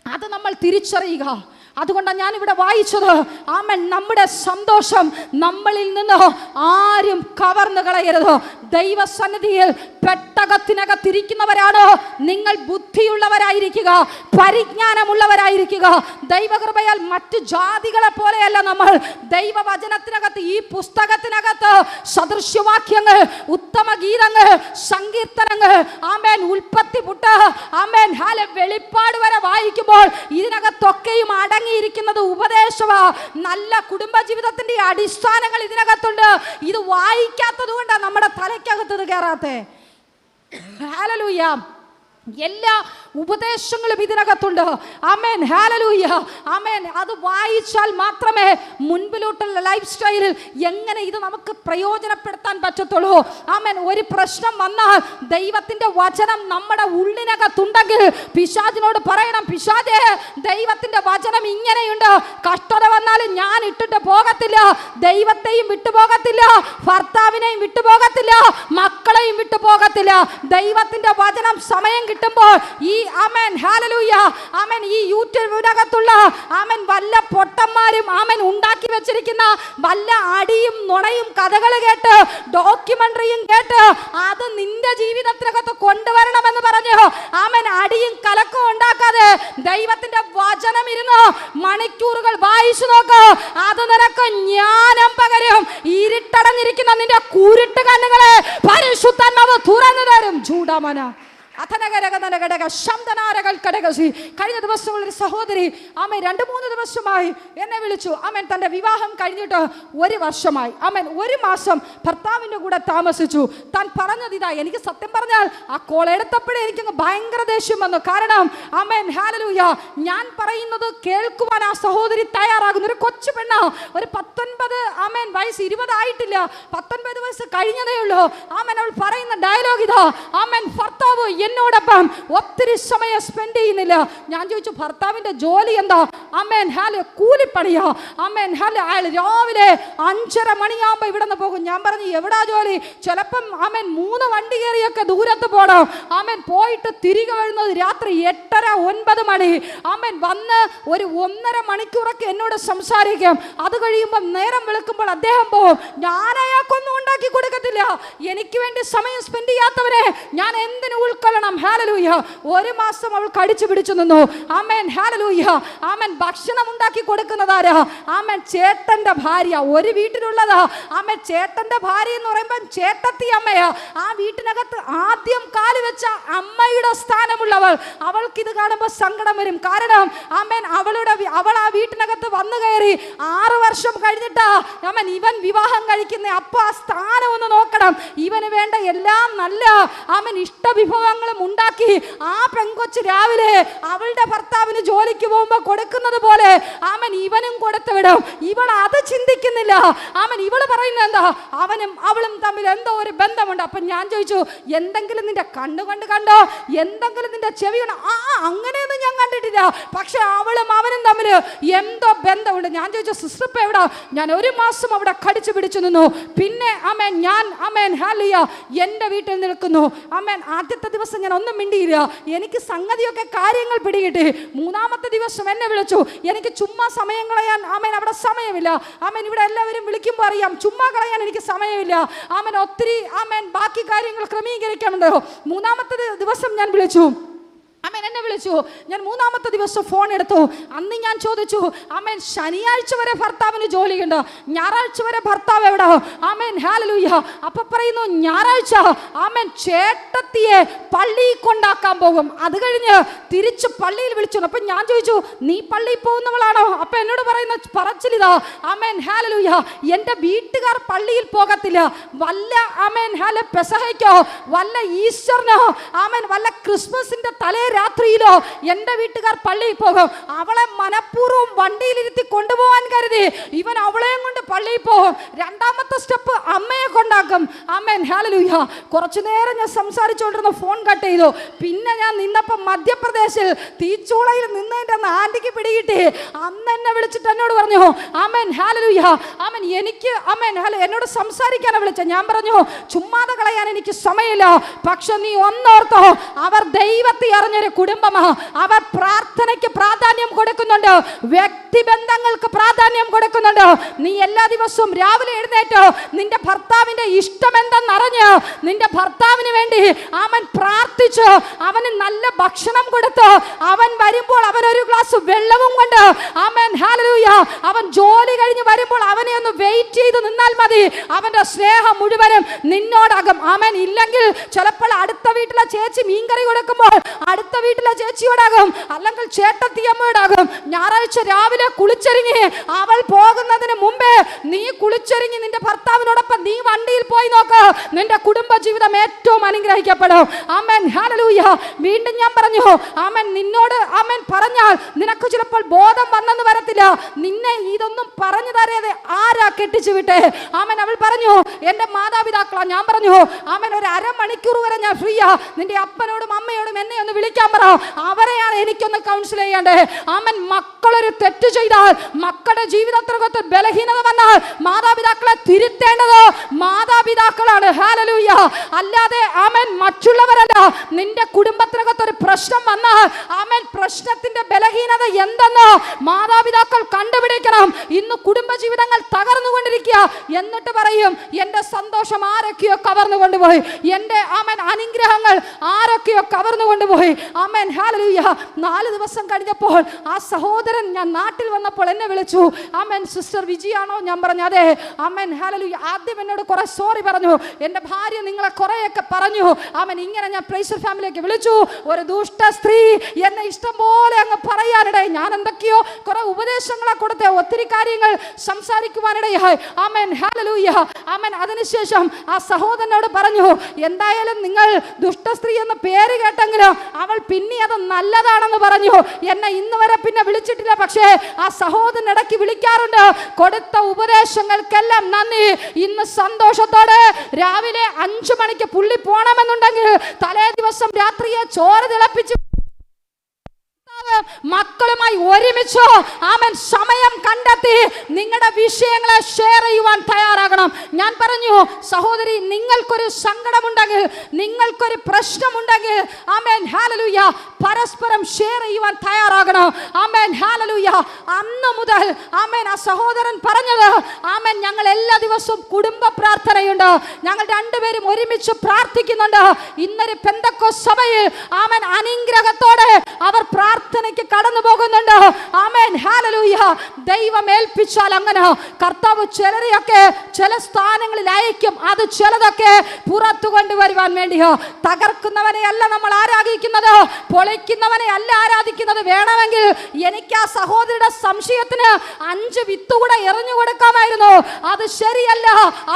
അത് നമ്മൾ തിരിച്ചറിയുക. അതുകൊണ്ടാണ് ഞാനിവിടെ വായിച്ചത്, ആമേൻ, നമ്മുടെ സന്തോഷം നമ്മളിൽ നിന്ന് ആരും കവർന്നു കളയരുത്. ദൈവസന്നിധിയിൽ പെട്ടകത്തിനകത്തിരിക്കുന്നവരാണ് നിങ്ങൾ ബുദ്ധിയുള്ളവരായിരിക്കുക, പരിജ്ഞാനമുള്ളവരായിരിക്കുക. ദൈവകൃപയാൽ മറ്റു ജാതികളെ പോലെയല്ല നമ്മൾ. ദൈവവചനത്തിനകത്ത്, ഈ പുസ്തകത്തിനകത്ത് സദൃശ്യവാക്യങ്ങൾ, ഉത്തമ ഗീതങ്ങൾ, സങ്കീർത്തനങ്ങൾ, ആമേൻ, ഉൽപ്പത്തി പുട്ട്, ആമേൻ, വെളിപ്പാട് വരെ വായിക്കുമ്പോൾ ഇതിനകത്തൊക്കെയും അടങ്ങിയിരിക്കുന്നത് ഉപദേശമാ. നല്ല കുടുംബജീവിതത്തിന്റെ അടിസ്ഥാനങ്ങൾ ഇതിനകത്തുണ്ട്. ഇത് വായിക്കാത്തത് കൊണ്ടാണ് നമ്മുടെ തലയ്ക്കകത്ത് ഇത് കയറാത്തെ. ഹല്ലേലൂയ. എല്ലാ ഉപദേശങ്ങളും ഇതിനകത്തുണ്ട്. ആമേൻ, ഹല്ലേലൂയ, ആമേൻ. അത് വായിച്ചാൽ മാത്രമേ മുൻപിലോട്ടുള്ള ലൈഫ് സ്റ്റൈലിൽ എങ്ങനെ ഇത് നമുക്ക് പ്രയോജനപ്പെടുത്താൻ പറ്റത്തുള്ളൂ. ആമേൻ. ഒരു പ്രശ്നം വന്നാൽ ദൈവത്തിന്റെ വചനം നമ്മുടെ ഉള്ളിനകത്തുണ്ടെങ്കിൽ പിശാചിനോട് പറയണം, പിശാചേ, ദൈവത്തിന്റെ വചനം ഇങ്ങനെയുണ്ട്. കഷ്ടത വന്നാലും ഞാൻ ഇട്ടിട്ട് പോകത്തില്ല, ദൈവത്തെയും വിട്ടുപോകത്തില്ല, ഭർത്താവിനെയും വിട്ടുപോകത്തില്ല, മക്കളെയും വിട്ടുപോകത്തില്ല. ദൈവത്തിന്റെ വചനം സമയം കിട്ടുമ്പോൾ ഈ ആമേൻ, ഹല്ലേലൂയ, ആമേൻ, ഈ യൂട്യൂബിനകത്തുള്ള ആമേൻ വല്ല പൊട്ടന്മാരും ആമേൻ ഉണ്ടാക്കി വെച്ചിരിക്കുന്ന വല്ല അടിയും നുണയും കഥകൾ കേട്ട്, ഡോക്യുമെന്ററിയും കേട്ട് അത് നിന്റെ ജീവിതത്തിനകത്ത് കൊണ്ടുവരണമെന്ന് പറഞ്ഞു ആമേൻ അടിയും കലക്കവും ഉണ്ടാക്കാതെ ദൈവത്തിന്റെ വചനം ഇരുന്ന് മണിക്കൂറുകൾ വായിച്ചു നോക്ക്. അത് നിനക്ക് ജ്ഞാനം പകരും. ഇരുട്ടടഞ്ഞിരിക്കുന്ന നിന്റെ കുരുട്ട് കണ്ണുകളെ പരിശുദ്ധാത്മാവ് തുറന്നു തരും. ചൂടാമന കഴിഞ്ഞ ദിവസങ്ങളിൽ ഒരു സഹോദരി ആമേൻ 2-3 ദിവസമായി എന്നെ വിളിച്ചു. ആമേൻ, തന്റെ വിവാഹം കഴിഞ്ഞിട്ട് 1 വർഷമായി. ആമേൻ, 1 മാസം ഭർത്താവിൻ്റെ കൂടെ താമസിച്ചു. താൻ പറഞ്ഞത് ഇതാ, എനിക്ക് സത്യം പറഞ്ഞാൽ ആ കോൾ എടുത്തപ്പോഴേ എനിക്കങ്ങ് ഭയങ്കര ദേഷ്യം വന്നു. കാരണം ആമേൻ, ഹല്ലേലൂയ, ഞാൻ പറയുന്നത് കേൾക്കുവാൻ ആ സഹോദരി തയ്യാറാകുന്നു. ഒരു കൊച്ചു പെണ്ണ, ഒരു 19 ആമേൻ വയസ്സ്, 20 ആയിട്ടില്ല, 19 വയസ്സ് കഴിഞ്ഞതേ ഉള്ളൂ. ആമേൻ, അവൾ പറയുന്ന ഡയലോഗ് ഇതാ, ആമേൻ, ഭർത്താവ് എന്നോടൊപ്പം ഒത്തിരി സമയം സ്പെൻഡ് ചെയ്യുന്നില്ല. ഞാൻ ചോദിച്ചു, ഭർത്താവിന്റെ ജോലി എന്താ? ആമേൻ, കൂലിപ്പണിയാ. ആമേൻ, അയാൾ രാവിലെ 5:30 മണിയാകുമ്പോൾ ഇവിടെ നിന്ന് പോകും. ഞാൻ പറഞ്ഞു, എവിടാ ജോലി? ചിലപ്പം ആമേൻ 3 വണ്ടി കയറിയൊക്കെ ദൂരത്ത് പോകണം. ആമേൻ, പോയിട്ട് തിരികെ വരുന്നത് രാത്രി 8:30-9 മണി. ആമേൻ, വന്ന് ഒരു 1.5 മണിക്കൂറൊക്കെ എന്നോട് സംസാരിക്കും. അത് കഴിയുമ്പോൾ നേരം വെളുക്കുമ്പോൾ അദ്ദേഹം പോകും. ഞാൻ അയാൾക്കൊന്നും ഉണ്ടാക്കി കൊടുക്കത്തില്ല. എനിക്ക് വേണ്ടി സമയം സ്പെൻഡ് ചെയ്യാത്തവരെ ഞാൻ എന്തിനു ഉൾക്കൊള്ളണം? ഹല്ലേലൂയ. 1 മാസം അവൾ കടിച്ചു പിടിച്ചു നിന്നു. ആമേൻ, ഹല്ലേലൂയ, ആമേൻ. ഭക്ഷണം ഉണ്ടാക്കി കൊടുക്കുന്നതാരാ? ആമേൻ, ചേട്ടന്റെ ഭാര്യ. ഒരു വീട്ടിലുള്ളതാ. ആമേൻ, ചേട്ടന്റെ ഭാര്യ എന്ന് പറയുമ്പോൾ ചേട്ടത്തി അമ്മയാ. ആ വീട്ടിനകത്ത് ആദ്യം കാല് വെച്ച അമ്മയുടെ സ്ഥാനമുള്ളവൾ. അവൾക്ക് ഇത് കാണുമ്പോൾ സങ്കടം വരും. കാരണം ആമേൻ, അവൾ ആ വീട്ടിനകത്ത് വന്നു കയറി 6 വർഷം കഴിഞ്ഞിട്ടാ ആമേൻ ഇവൻ വിവാഹം കഴിക്കുന്ന. അപ്പൊ ആ സ്ഥാനം ഒന്ന് നോക്കണം. ഇവന് വേണ്ട എല്ലാം നല്ല ആമേൻ ഇഷ്ടവിഭവങ്ങളും ഉണ്ടാക്കി ആ പെങ്കൊച്ച് രാവിലെ അവളുടെ ഭർത്താവിന് ജോലിക്ക് പോകുമ്പോൾ കൊടുക്കുന്നത് പോലെ ആമൻ ഇവനും കൊടുത്തു വിടും. ഇവൾ അത് ചിന്തിക്കുന്നില്ല. ആമൻ, ഇവള് പറയുന്നത് എന്താ? അവനും അവളും തമ്മിൽ എന്തോ ഒരു ബന്ധമുണ്ട്. അപ്പൊ ഞാൻ ചോദിച്ചു, എന്തെങ്കിലും നിന്റെ കണ്ണുകൊണ്ട് കണ്ടോ? എന്തെങ്കിലും നിന്റെ ചെവി കണ്ടോ? അങ്ങനെയൊന്നും ഞാൻ കണ്ടിട്ടില്ല. പക്ഷെ അവളും അവനും തമ്മിൽ എന്തോ ബന്ധമുണ്ട്. ഞാൻ ചോദിച്ചു, സിസ്റ്റർ ഇപ്പൊ എവിടാ? ഞാൻ 1 മാസം അവിടെ കടിച്ചു പിടിച്ചു നിന്നു. പിന്നെ ആമേൻ, ഞാൻ ആമേൻ, ഹല്ലേലൂയ, എന്റെ വീട്ടിൽ നിൽക്കുന്നു. ആമേൻ, ആദ്യത്തെ ദിവസം ഞാൻ ഒന്നും മിണ്ടിയില്ല. എനിക്ക് സംഗതിയൊക്കെ കാര്യങ്ങൾ പിടികിട്ടി. 3-ാമത്തെ ദിവസം എന്നെ വിളിച്ചു. എനിക്ക് ചുമ്മാ സമയം കളയാൻ ആമേൻ അവിടെ സമയമില്ല. ആമേൻ, ഇവിടെ എല്ലാവരും വിളിക്കുമ്പോൾ അറിയാം, ചുമ്മാ കളയാൻ എനിക്ക് സമയമില്ല. ആമേൻ, ഒത്തിരി ആമേൻ ബാക്കി കാര്യങ്ങൾ ക്രമീകരിക്കാനുണ്ടോ. 3-ാമത്തെ ദിവസം ഞാൻ വിളിച്ചു. ആമേൻ എന്നെ വിളിച്ചു. ഞാൻ 3-ാമത്തെ ദിവസം ഫോൺ എടുത്തു. അന്ന് ഞാൻ ചോദിച്ചു, ആമേൻ ശനിയാഴ്ച വരെ ഭർത്താവിന് ജോലിയുണ്ട്, ഞായറാഴ്ച വരെ ഭർത്താവ് എവിടെ? Amen hallelujah. അപ്പൊ പറയുന്നു ഞായറാഴ്ച ആമേൻ ചേട്ടത്തിയെ പള്ളിയിൽ കൊണ്ടാക്കാൻ പോകും. അത് കഴിഞ്ഞ് തിരിച്ച് പള്ളിയിൽ വിളിച്ചു. അപ്പൊ ഞാൻ ചോദിച്ചു, നീ പള്ളിയിൽ പോകുന്നവളാണോ? അപ്പൊ എന്നോട് പറയുന്ന പറച്ചിലിതാ, ആമേൻ ഹല്ലേലൂയ, എന്റെ വീട്ടുകാർ പള്ളിയിൽ പോകത്തില്ല. വല്ല ആമേൻ ഹല്ലെ പെസഹയ്ക്കോ വല്ല ഈസ്റ്ററിനോ ആമേൻ വല്ല ക്രിസ്മസിന്റെ തലേ രാത്രിയിലോ എൻ്റെ വീട്ടുകാർ പള്ളിയിൽ പോകും. അവളെ മനഃപൂർവ്വം വണ്ടിയിലിരുത്തി കൊണ്ടുപോകാൻ കരുതി ഇവൻ അവളെയും കൊണ്ട് പള്ളിയിൽ പോകും. 2-ാമത്തെ സ്റ്റെപ്പ് അമ്മയെ കൊണ്ടാക്കും. Amen hallelujah. കുറച്ചു നേരം ഞാൻ സംസാരിച്ചുകൊണ്ടിരുന്ന ഫോൺ കട്ട് ചെയ്തു. പിന്നെ ഞാൻ നിന്നപ്പോൾ മധ്യപ്രദേശിൽ തീച്ചൂളയിൽ നിന്നതിൻ്റെ അന്ന് ആൻറ്റിക്ക് പിടികിട്ടി. അന്ന് എന്നെ വിളിച്ചിട്ട് എന്നോട് പറഞ്ഞു, ആമേൻ ഹല്ലേലൂയ, ആമേൻ എനിക്ക് ആമേൻ എന്നോട് സംസാരിക്കാനാണ് വിളിച്ചത്. ഞാൻ പറഞ്ഞു, ചുമ്മാതെ കളയാൻ എനിക്ക് സമയമില്ല, പക്ഷെ നീ ഒന്നോർത്തോ, അവർ ദൈവത്തെ അറിഞ്ഞൊരു കുടുംബമാ. അവർ പ്രാർത്ഥനയ്ക്ക് പ്രാധാന്യം കൊടുക്കുന്നുണ്ട്, വ്യക്തിബന്ധങ്ങൾക്ക് പ്രാധാന്യം കൊടുക്കുന്നുണ്ട്. നീ എല്ലാ ദിവസവും രാവിലെ എഴുന്നേറ്റ് നിന്റെ ഭർത്താവിന്റെ ഇഷ്ടം എന്തെന്നറിഞ്ഞ് നിന്റെ ഭർത്താവിന് വേണ്ടി അവൻ പ്രാർത്ഥിച്ച് അവന് നല്ല ഭക്ഷണം കൊടുത്ത് അവൻ വരുമ്പോൾ അവൻ ഒരു ഗ്ലാസ് വെള്ളവും കൊണ്ട് ആമേൻ ഹല്ലേലൂയ, അവൻ ജോലി കഴിഞ്ഞ് വരുമ്പോൾ അവനെ ഒന്ന് വെയിറ്റ് ചെയ്ത് നിന്നാൽ മതി. അവന്റെ സ്നേഹം മുഴുവനും നിന്നോടാകും. ആമേൻ. ഇല്ലെങ്കിൽ ചിലപ്പോൾ അടുത്ത വീട്ടിലെ ചേച്ചി മീൻകറി കൊടുക്കുമ്പോൾ അടുത്ത വീട്ടിലെ ചേച്ചിയോടാകും, അല്ലെങ്കിൽ ചേട്ടത്തിയമ്മയോടാകും. ഞായറാഴ്ച രാവിലെ കുളിച്ചൊരുങ്ങി അവൾ പോകുന്നതിന് മുമ്പേ നീ കുളിച്ചൊരുങ്ങി നിന്റെ ഭർത്താവിനോടൊപ്പം നീ വണ്ടിയിൽ പോയി നോക്ക്, നിന്റെ കുടുംബ ജീവിതം ഏറ്റവും അനുഗ്രഹിക്കപ്പെടും. ആമേൻ ഹല്ലേലൂയ. വീണ്ടും ഞാൻ പറഞ്ഞു, ആമേൻ നിന്നോട് ആമേൻ പറഞ്ഞാൽ നിനക്ക് ചിലപ്പോൾ ബോധം വന്നെന്ന് വരത്തില്ല. നിന്നെ ഇതൊന്നും പറഞ്ഞു തരാതെ ആരാ കെട്ടിച്ചു വിട്ടേ? ആമേൻ. അവൾ പറഞ്ഞു, എൻ്റെ മാതാപിതാക്കളാ. ഞാൻ പറഞ്ഞു, ആമേൻ ഒരു അരമണിക്കൂർ വരെ ഞാൻ ഫ്രീയാ, നിന്റെ അപ്പനോടും അമ്മയോടും എന്നെ ഒന്ന് വിളിക്കാൻ പറ, അവരെയാണ് എനിക്കൊന്ന് കൗൺസിൽ ചെയ്യേണ്ടത്. ആമേൻ. മക്കളൊരു തെറ്റ് ചെയ്താൽ, മക്കളുടെ ജീവിതത്തിനകത്ത് ബലഹീനത വന്നാൽ മാതാപിതാക്കളെ തിരുത്തേണ്ടത് മാതാപിതാക്കളാണ്. ഹല്ലേലൂയ. അല്ലാതെ ആമേൻ മറ്റുള്ളവരല്ല. നിന്റെ കുടുംബത്തിനകത്ത് ഒരു പ്രശ്നം വന്നാൽ ആമേൻ പ്രശ്നത്തിന്റെ ബലഹീനത എന്തെന്ന് മാതാപിതാക്കൾ കണ്ടുപിടിക്കണം. ഇന്ന് കുടുംബജീവിതങ്ങൾ തകർന്നുകൊണ്ടിരിക്കുക. എന്നിട്ട് പറയും, എൻ്റെ സന്തോഷം ആരൊക്കെയോ കവർന്നു കൊണ്ടുപോയി, എൻ്റെ ആമേൻ അനുഗ്രഹങ്ങൾ ആരൊക്കെയോ കവർന്നു കൊണ്ടുപോയി. Amen hallelujah. 4 ദിവസം കഴിഞ്ഞപ്പോൾ ആ സഹോദരൻ ഞാൻ നാട്ടിൽ വന്നപ്പോൾ എന്നെ വിളിച്ചു. ആമേൻ സിസ്റ്റർ വിജിയാണോ? ഞാൻ പറഞ്ഞു അതെ. Amen hallelujah. ആദ്യം എന്നോട് കുറെ സോറി പറഞ്ഞു. എൻ്റെ ഭാര്യ നിങ്ങളെ കുറെയൊക്കെ പറഞ്ഞു. ആമേൻ ഇങ്ങനെ ഞാൻ പ്രൈസർ ഫാമിലിക്ക് വിളിച്ചു. ഒരു ദുഷ്ട സ്ത്രീ എന്നെ ഇഷ്ടം പോലെ അങ്ങ് പറയാനിടയായി. ഞാൻ എന്തൊക്കെയോ കുറെ ഉപദേശങ്ങളെ കൊടുത്ത് ഒത്തിരി കാര്യങ്ങൾ സംസാരിക്കുവാനിടയായി. Amen hallelujah. ആമേൻ. അതിനുശേഷം ആ സഹോദരനോട് പറഞ്ഞു, എന്തായാലും നിങ്ങൾ ദുഷ്ടസ്ത്രീ എന്ന പേര് കേട്ടെങ്കിലും അവൾ പിന്നെ അത് നല്ലതാണെന്ന് പറഞ്ഞു. എന്നെ ഇന്ന് വരെ പിന്നെ വിളിച്ചിട്ടില്ല. പക്ഷേ ആ സഹോദരൻ ഇടയ്ക്ക് വിളിക്കാറുണ്ട്. കൊടുത്ത ഉപദേശങ്ങൾക്കെല്ലാം നന്ദി. ഇന്ന് സന്തോഷത്തോടെ രാവിലെ 5 മണിക്ക് പുള്ളി പോണമെന്നുണ്ടെങ്കിൽ തലേ ദിവസം രാത്രിയെ ചോറ് തിളപ്പിച്ച് മക്കളുമായി ഒരുമിച്ച് ആമേൻ സമയം കണ്ടെത്തി നിങ്ങളുടെ വിഷയങ്ങളെ ഷെയർ ചെയ്യുവാൻ തയ്യാറാകണം. ഞാൻ പറഞ്ഞു, സഹോദരി, നിങ്ങൾക്കൊരു സങ്കടമുണ്ടെങ്കിൽ, നിങ്ങൾക്കൊരു പ്രശ്നമുണ്ടെങ്കിൽ ആമേൻ ഹല്ലേലൂയ പരസ്പരം ഷെയർ ചെയ്യുവാൻ തയ്യാറാകണം. Amen hallelujah. അന്ന് മുതൽ ആമേൻ ആ സഹോദരൻ പറഞ്ഞത്, ആമേൻ ഞങ്ങൾ എല്ലാ ദിവസവും കുടുംബ പ്രാർത്ഥനയുണ്ട്, ഞങ്ങൾ രണ്ടുപേരും ഒരുമിച്ച് പ്രാർത്ഥിക്കുന്നുണ്ട്. ഇന്നൊരു പെന്തക്കോസ്ത് സഭയിൽ ആമേൻ അനുഗ്രഹത്തോടെ അവർ പ്രാർത്ഥനയ്ക്ക് കടന്നു പോകുന്നുണ്ട്. Amen hallelujah. ദൈവം ഏൽപ്പിച്ചാൽ അങ്ങനെ കർത്താവ് ചിലരെയൊക്കെ ചില സ്ഥാനങ്ങളിൽ അയക്കും. അത് ചിലതൊക്കെ പുറത്തു കൊണ്ടുവരുവാൻ വേണ്ടിയോ. തകർക്കുന്നവനെ അല്ല നമ്മൾ ആരാധിക്കുന്നത്, പൊളിക്കുന്നവനെ അല്ല ആരാധിക്കുന്നത്. വേണമെങ്കിൽ എനിക്ക് ആ സഹോദരിയുടെ സംശയത്തിന് 5 വിത്ത് കൂടെ എറിഞ്ഞു കൊടുക്കാമായിരുന്നു. അത് ശരിയല്ല,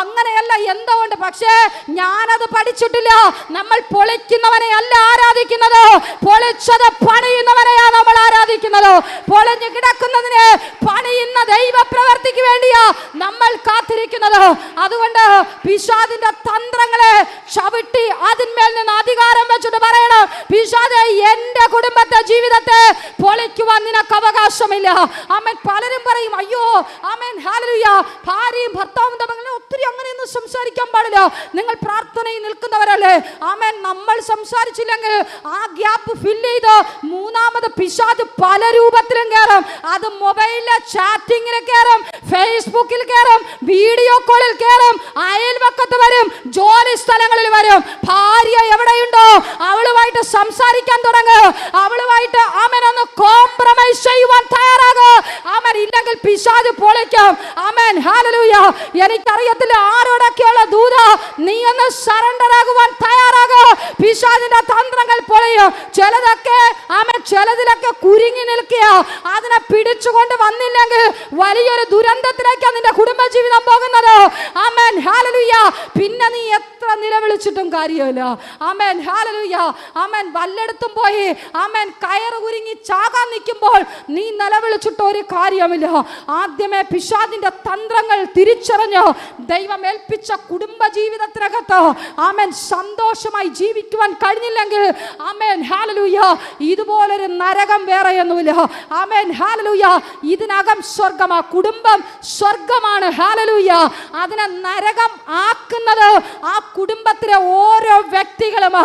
അങ്ങനെയല്ല. എന്തുകൊണ്ട്? പക്ഷേ ഞാനത് പഠിച്ചിട്ടില്ല. നമ്മൾ പൊളിക്കുന്നവനെ അല്ല ആരാധിക്കുന്നത്, പൊളിച്ചത് പണിയുന്നവനെയാണ് നമ്മൾ ആരാധിക്കുന്നത്. പൊളിഞ്ഞു കിടക്കുന്നതിനെ പണിയുന്ന ദൈവ പ്രവർത്തിക്ക് വേണ്ടിയാ നമ്മൾ കാത്തിരിക്കുന്നത്. അതുകൊണ്ട് പിശാചിന്റെ തന്ത്രങ്ങളെ ചവിട്ടി അതിന്മേൽ നിന്ന് അധികാരം വെച്ചിട്ട് പറയണം, പിശാചേ എന്റെ കുടുംബത്തെ ജീവിതത്തെ പൊളിക്കുവാൻ നിനക്ക് അവകാശമില്ല. ആമേൻ. പലരും പറയും, അയ്യോ ആമേൻ ഹല്ലേലൂയ ഭാര്യയും ഭർത്താവും തമ്മിൽ ഒത്തിരി അങ്ങനെയൊന്നും സംസാരിക്കാൻ പാടില്ല. നിങ്ങൾ പ്രാർത്ഥനയിൽ നിൽക്കുന്നവരല്ലേ? ആമേൻ. നമ്മൾ സംസാരിച്ചില്ലെങ്കിൽ ആ ഗ്യാപ്പ് ഫില്ല് ചെയ്ത് 3ാമത് പിശാച് പല രൂപത്തിലും കയറും. അത് മൊബൈലിലെ ചാറ്റിങ്ങിൽ കയറും, ഫേസ്ബുക്കിൽ കയറും, വീഡിയോ കോളിൽ കയറും, അയൽവക്കത്ത് വരും, ജോലി സ്ഥലങ്ങളിൽ വരും. ഭാര്യ എവിടെയുണ്ടോ അവളുമായിട്ട് സംസാരിക്കാൻ തുടങ്ങുക. അവളുമായിട്ട് ആമേൻ ഒന്ന് കോംപ്രമൈസ് ചെയ്യുവാൻ തയ്യാറാകുക. ആമേൻ. ഇല്ലെങ്കിൽ പിശാച് പൊളിക്കും. ആമേൻ. ഹല്ലേലൂയ. എനിക്കറിയത്തില്ല ആരോടൊക്കെയുള്ള ദൂത, നീ ഒന്ന് സറണ്ടർ ആകുവാൻ തയ്യാറാകുക. പിശാചിന്റെ തന്ത്രങ്ങൾ പൊളിയും. ചിലതൊക്കെ ആമേൻ ചിലതിലൊക്കെ കുരുങ്ങി നിൽക്കുക. അതിനെ പിടിച്ചുകൊണ്ട് വന്നില്ലെങ്കിൽ വലിയൊരു ദുരന്തത്തിലേക്കാണ് നിന്റെ കുടുംബജീവിതം പോകുന്നത്. ആമേൻ. ഹല്ലേലൂയ. പിന്നെ നീ എത്ര നിലവിളിച്ചിട്ടും കാര്യമില്ല. ആമേൻ. ഹല്ലേലൂയ. ആമേൻ. വല്ലയിടത്തും പോയി ആമേൻ കയറ് കുരുങ്ങി ചാകാൻ നിൽക്കുമ്പോൾ നീ നിലവിളിച്ചിട്ട് ഒരു കാര്യമില്ല. ആദ്യമേ പിശാചിന്റെ തന്ത്രങ്ങൾ തിരിച്ചറിഞ്ഞ് ദൈവം ഏൽപ്പിച്ച കുടുംബജീവിതത്തിനകത്ത് ആമേൻ സന്തോഷമായി ജീവിക്കുവാൻ കഴിഞ്ഞില്ലെങ്കിൽ ആമേൻ ഹല്ലേലൂയ ഇതുപോലൊരു നരകം വേറെയൊന്നുമില്ല. ആമേൻ. ഹല്ലേലൂയ. ഇതിനകം സ്വർഗമാ. കുടുംബം സ്വർഗമാണ്. ഹല്ലേലൂയ. അതിനെ നരകം ആക്കുന്നത് ആ കുടുംബത്തിലെ ഓരോ വ്യക്തികളും.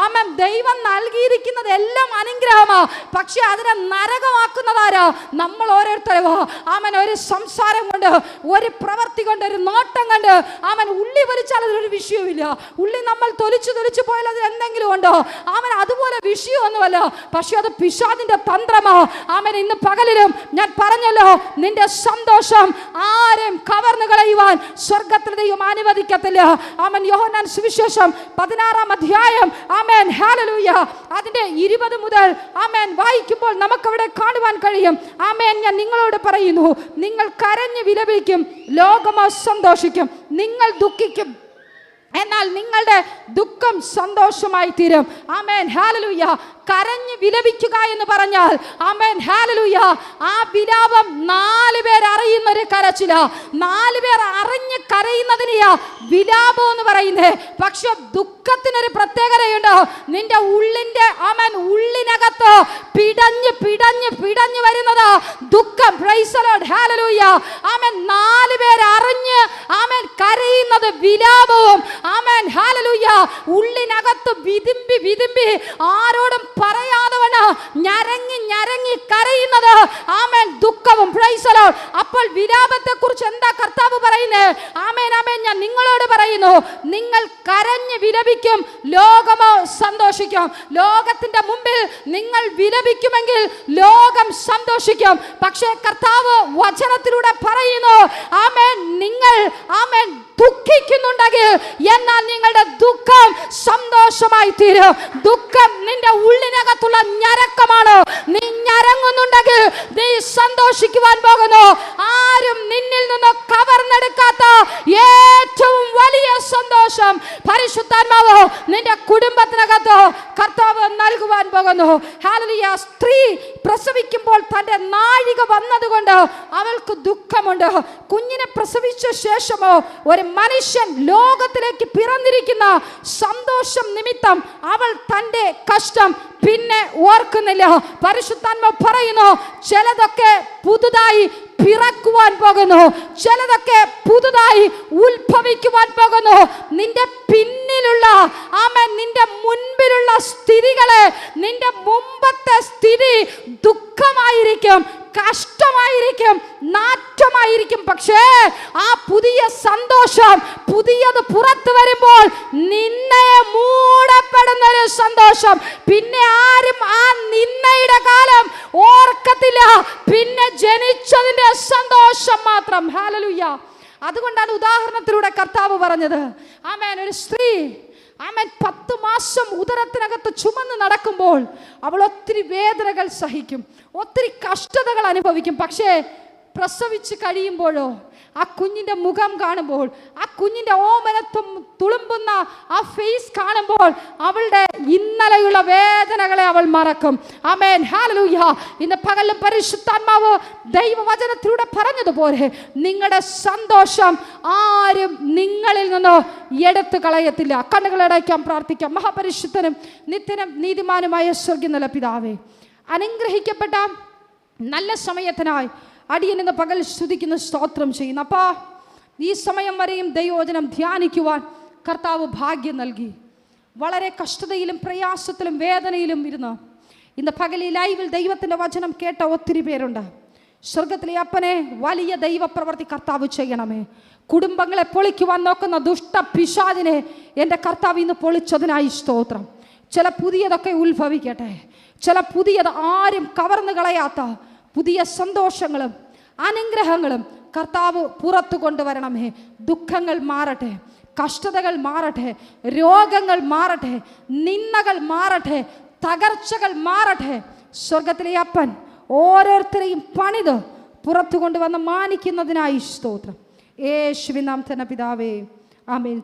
ആമേൻ. ദൈവം നൽകിയിരിക്കുന്നത് എല്ലാം അനുഗ്രഹമാ. പക്ഷെ അതിനെ നരകമാക്കുന്നതാരാ? നമ്മൾ ഓരോരുത്തരും. ആമേൻ. ഒരു സംസാരം കൊണ്ട്, ഒരു പ്രവൃത്തി കൊണ്ട്, ഒരു നോട്ടം കണ്ട് ആമേൻ ഉള്ളി വലിച്ചാൽ അതൊരു വിഷയമില്ല. ഉള്ളി നമ്മൾ തൊലിച്ചു പോയാൽ അതിൽ എന്തെങ്കിലും ഉണ്ടോ? ആമേൻ. അതുപോലെ വിഷയമൊന്നുമല്ല. പക്ഷെ അത് പിശാചിന്റെ തന്ത്രമാ. ആമേൻ. ഇന്ന് പകലിലും ഞാൻ പറഞ്ഞല്ലോ, നിന്റെ സന്തോഷം ആരെയും കവർന്നു കളയുവാൻ സ്വർഗത്തിൽ ദൈവം അനുവദിക്കത്തില്ല. ആമേൻ. യോഹന്നാൻ സുവിശേഷം 16-ാം അധ്യായം ആമേൻ ഹല്ലേലൂയ അതിന്റെ 20 മുതൽ ആമേൻ വായിക്കുമ്പോൾ നമുക്കവിടെ കാണുവാൻ കഴിയും. ആമേൻ. ഞാൻ നിങ്ങളോട് പറയുന്നു, നിങ്ങൾ കരഞ്ഞ് വിലപിക്കും, ലോകമോ സന്തോഷിക്കും. നിങ്ങൾ ദുഃഖിക്കും, എന്നാൽ നിങ്ങളുടെ ദുഃഖം സന്തോഷമായി തീരും. ആമേൻ. ഹല്ലേലൂയ. കരഞ്ഞ് വിലപിക്കുക എന്ന് പറഞ്ഞാൽ ആമേൻ ഹല്ലേലൂയ ആ വിലാപം 4 പേർ അറിയുന്ന ഒരു കരച്ചില. 4 പേർ അറിഞ്ഞ് കരയുന്നതിനെയാ വിലാപം എന്ന് പറയുന്നത്. പക്ഷെ ദുഃഖത്തിനൊരു പ്രത്യേകതയുണ്ട്. നിന്റെ ഉള്ളിന്റെ ആമേൻ ഉള്ളിനകത്ത് പിടഞ്ഞ് പിടഞ്ഞ് പിടഞ്ഞ് വരുന്നത് ദുഃഖം. Price the Lord. ഹല്ലേലൂയ. ആമേൻ. 4 പേർ അറിഞ്ഞ് ആമേൻ കരയുന്നത് വിലാപവും. ആമേൻ. ഹല്ലേലൂയ. ഉള്ളിനകത്ത് വിതുമ്പി വിതുമ്പി ആരോടും പറയാതവന് ഞരങ്ങി ഞരങ്ങി കരയുന്നത് ആമേൻ ദുഃഖവും. Price the Lord. അപ്പോൾ വിലാപത്തെ കുറിച്ച് എന്താ കർത്താവ് പറയുന്നത്? ആമേൻ ആമേൻ. ഞാൻ നിങ്ങളോട് പറയുന്നു, നിങ്ങൾ കരഞ്ഞ് വിലപിക്കും, ലോകമോ സന്തോഷിക്കും. ലോകത്തിന്റെ മുമ്പിൽ നിങ്ങൾ വിലപിക്കുമെങ്കിൽ ലോകം സന്തോഷിക്കും. പക്ഷേ കർത്താവ് വചനത്തിലൂടെ പറയുന്നു, ആമേൻ നിങ്ങൾ ആമേൻ ദുഃഖിക്കുന്നുണ്ടെങ്കിൽ എന്നാൽ നിങ്ങളുടെ ദുഃഖം സന്തോഷമായി തീരും. ദുഃഖം നിന്റെ ഉള്ളിനകത്തുള്ള ഞരക്കമാണ്. നീ ഞരങ്ങുന്നുണ്ടെങ്കിൽ നീ സന്തോഷിക്കുവാൻ പോകുന്നു. ആരും നിന്നിൽ നിന്ന് കവർന്നെടുക്കാത്ത ഏറ്റവും വലിയ സന്തോഷം പരിശുദ്ധാത്മാവ് നിന്റെ കുടുംബത്തിനകത്ത് കർത്താവ് നൽകുവാൻ പോകുന്നു. ഹല്ലേലൂയ. സ്ത്രീ പ്രസവിക്കുമ്പോൾ തന്റെ നാഴിക വന്നതുകൊണ്ട് അവൾക്ക് ദുഃഖമുണ്ട്. കുഞ്ഞിനെ പ്രസവിച്ച ശേഷമോ ഒരു മനുഷ്യൻ ലോകത്തിലേക്ക് പിറന്നിരിക്കുന്ന സന്തോഷം നിമിത്തം അവൾ തന്റെ കഷ്ടം പിന്നെ ഓർക്കുന്നില്ല. പരിശുദ്ധാത്മാവ് പറയുന്നു, ചിലതൊക്കെ പുതുതായി പിറക്കുവാൻ പോകുന്നു, ചിലതൊക്കെ പുതുതായി ഉത്ഭവിക്കുവാൻ പോകുന്നു. നിന്റെ പിന്നിലുള്ള ആമേൻ നിന്റെ മുൻപിലുള്ള സ്ഥിതികളെ, നിന്റെ മുമ്പത്തെ സ്ഥിതി ദുഃഖമായിരിക്കും, കഷ്ടമായിരിക്കും, നാറ്റമായിരിക്കും. പക്ഷേ ആ പുതിയ സന്തോഷം പുതിയത് പുറത്തു വരുമ്പോൾ നിന്നെ മൂടപ്പെടുന്ന ഒരു സന്തോഷം. പിന്നെ ആരും ആ നിന്നയുടെ കാലം ഓർക്കത്തില്ല. പിന്നെ ജനിച്ചതിന്റെ സന്തോഷം മാത്രം. ഹല്ലേലൂയ. അതുകൊണ്ടാണ് ഉദാഹരണത്തിലൂടെ കർത്താവ് പറഞ്ഞത്. ആമേൻ. ഒരു സ്ത്രീ ആമേൻ 10 മാസം ഉദരത്തിനകത്ത് ചുമന്ന് നടക്കുമ്പോൾ അവൾ ഒത്തിരി വേദനകൾ സഹിക്കും, ഒത്തിരി കഷ്ടതകൾ അനുഭവിക്കും. പക്ഷേ പ്രസവിച്ച് കഴിയുമ്പോഴോ ആ കുഞ്ഞിൻ്റെ മുഖം കാണുമ്പോൾ, ആ കുഞ്ഞിൻ്റെ ഓമനത്വം തുളുമ്പുന്ന ആ ഫേസ് കാണുമ്പോൾ അവളുടെ ഇന്നലെയുള്ള വേദനകളെ അവൾ മറക്കും. ആമേൻ. ഹല്ലേലൂയ. ഇന്ന് പകലും പരിശുദ്ധാത്മാവ് ദൈവവചനത്തിലൂടെ പറഞ്ഞതുപോലെ നിങ്ങളുടെ സന്തോഷം ആരും നിങ്ങളിൽ നിന്ന് എടുത്തു കളയത്തില്ല. കണ്ണുകളടയ്ക്കാൻ പ്രാർത്ഥിക്കാം. മഹാപരിശുദ്ധനും നിത്യനും നീതിമാനുമായ സ്വർഗ്ഗീയ നല്ല പിതാവേ, അനുഗ്രഹിക്കപ്പെട്ട നല്ല സമയത്തിനായി അടിയനെന്ന് പകൽ സ്തുതിക്കുന്ന സ്തോത്രം ചെയ്യുന്നു. അപ്പാ, ഈ സമയം വരെയും ദൈവവചനം ധ്യാനിക്കുവാൻ കർത്താവ് ഭാഗ്യം നൽകി. വളരെ കഷ്ടതയിലും പ്രയാസത്തിലും വേദനയിലും ഇരുന്ന് ഇന്ന് പകൽ ഈ ലൈവിൽ ദൈവത്തിൻ്റെ വചനം കേട്ട ഒത്തിരി പേരുണ്ട്. സ്വർഗത്തിലെ അപ്പനെ, വലിയ ദൈവപ്രവൃത്തി കർത്താവ് ചെയ്യണമേ. കുടുംബങ്ങളെ പൊളിക്കുവാൻ നോക്കുന്ന ദുഷ്ട പിശാചിനെ എൻ്റെ കർത്താവ് ഇന്ന് പൊളിച്ചതിനായി സ്തോത്രം. ചില പുതിയതൊക്കെ ഉത്ഭവിക്കട്ടെ. ചില പുതിയത് ആരും കവർന്നു കളയാത്ത പുതിയ സന്തോഷങ്ങളും അനുഗ്രഹങ്ങളും കർത്താവ് പുറത്തു കൊണ്ടുവരണമേ. ദുഃഖങ്ങൾ മാറട്ടെ, കഷ്ടതകൾ മാറട്ടെ, രോഗങ്ങൾ മാറട്ടെ, നിന്ദകൾ മാറട്ടെ, തകർച്ചകൾ മാറട്ടെ. സ്വർഗത്തിലെ അപ്പൻ ഓരോരുത്തരെയും പണിത് പുറത്തു കൊണ്ടുവന്ന് മാനിക്കുന്നതിനായി സ്തോത്രം. യേശുവിൻ നാമത്തിൽ പിതാവേ, ആമേൻ.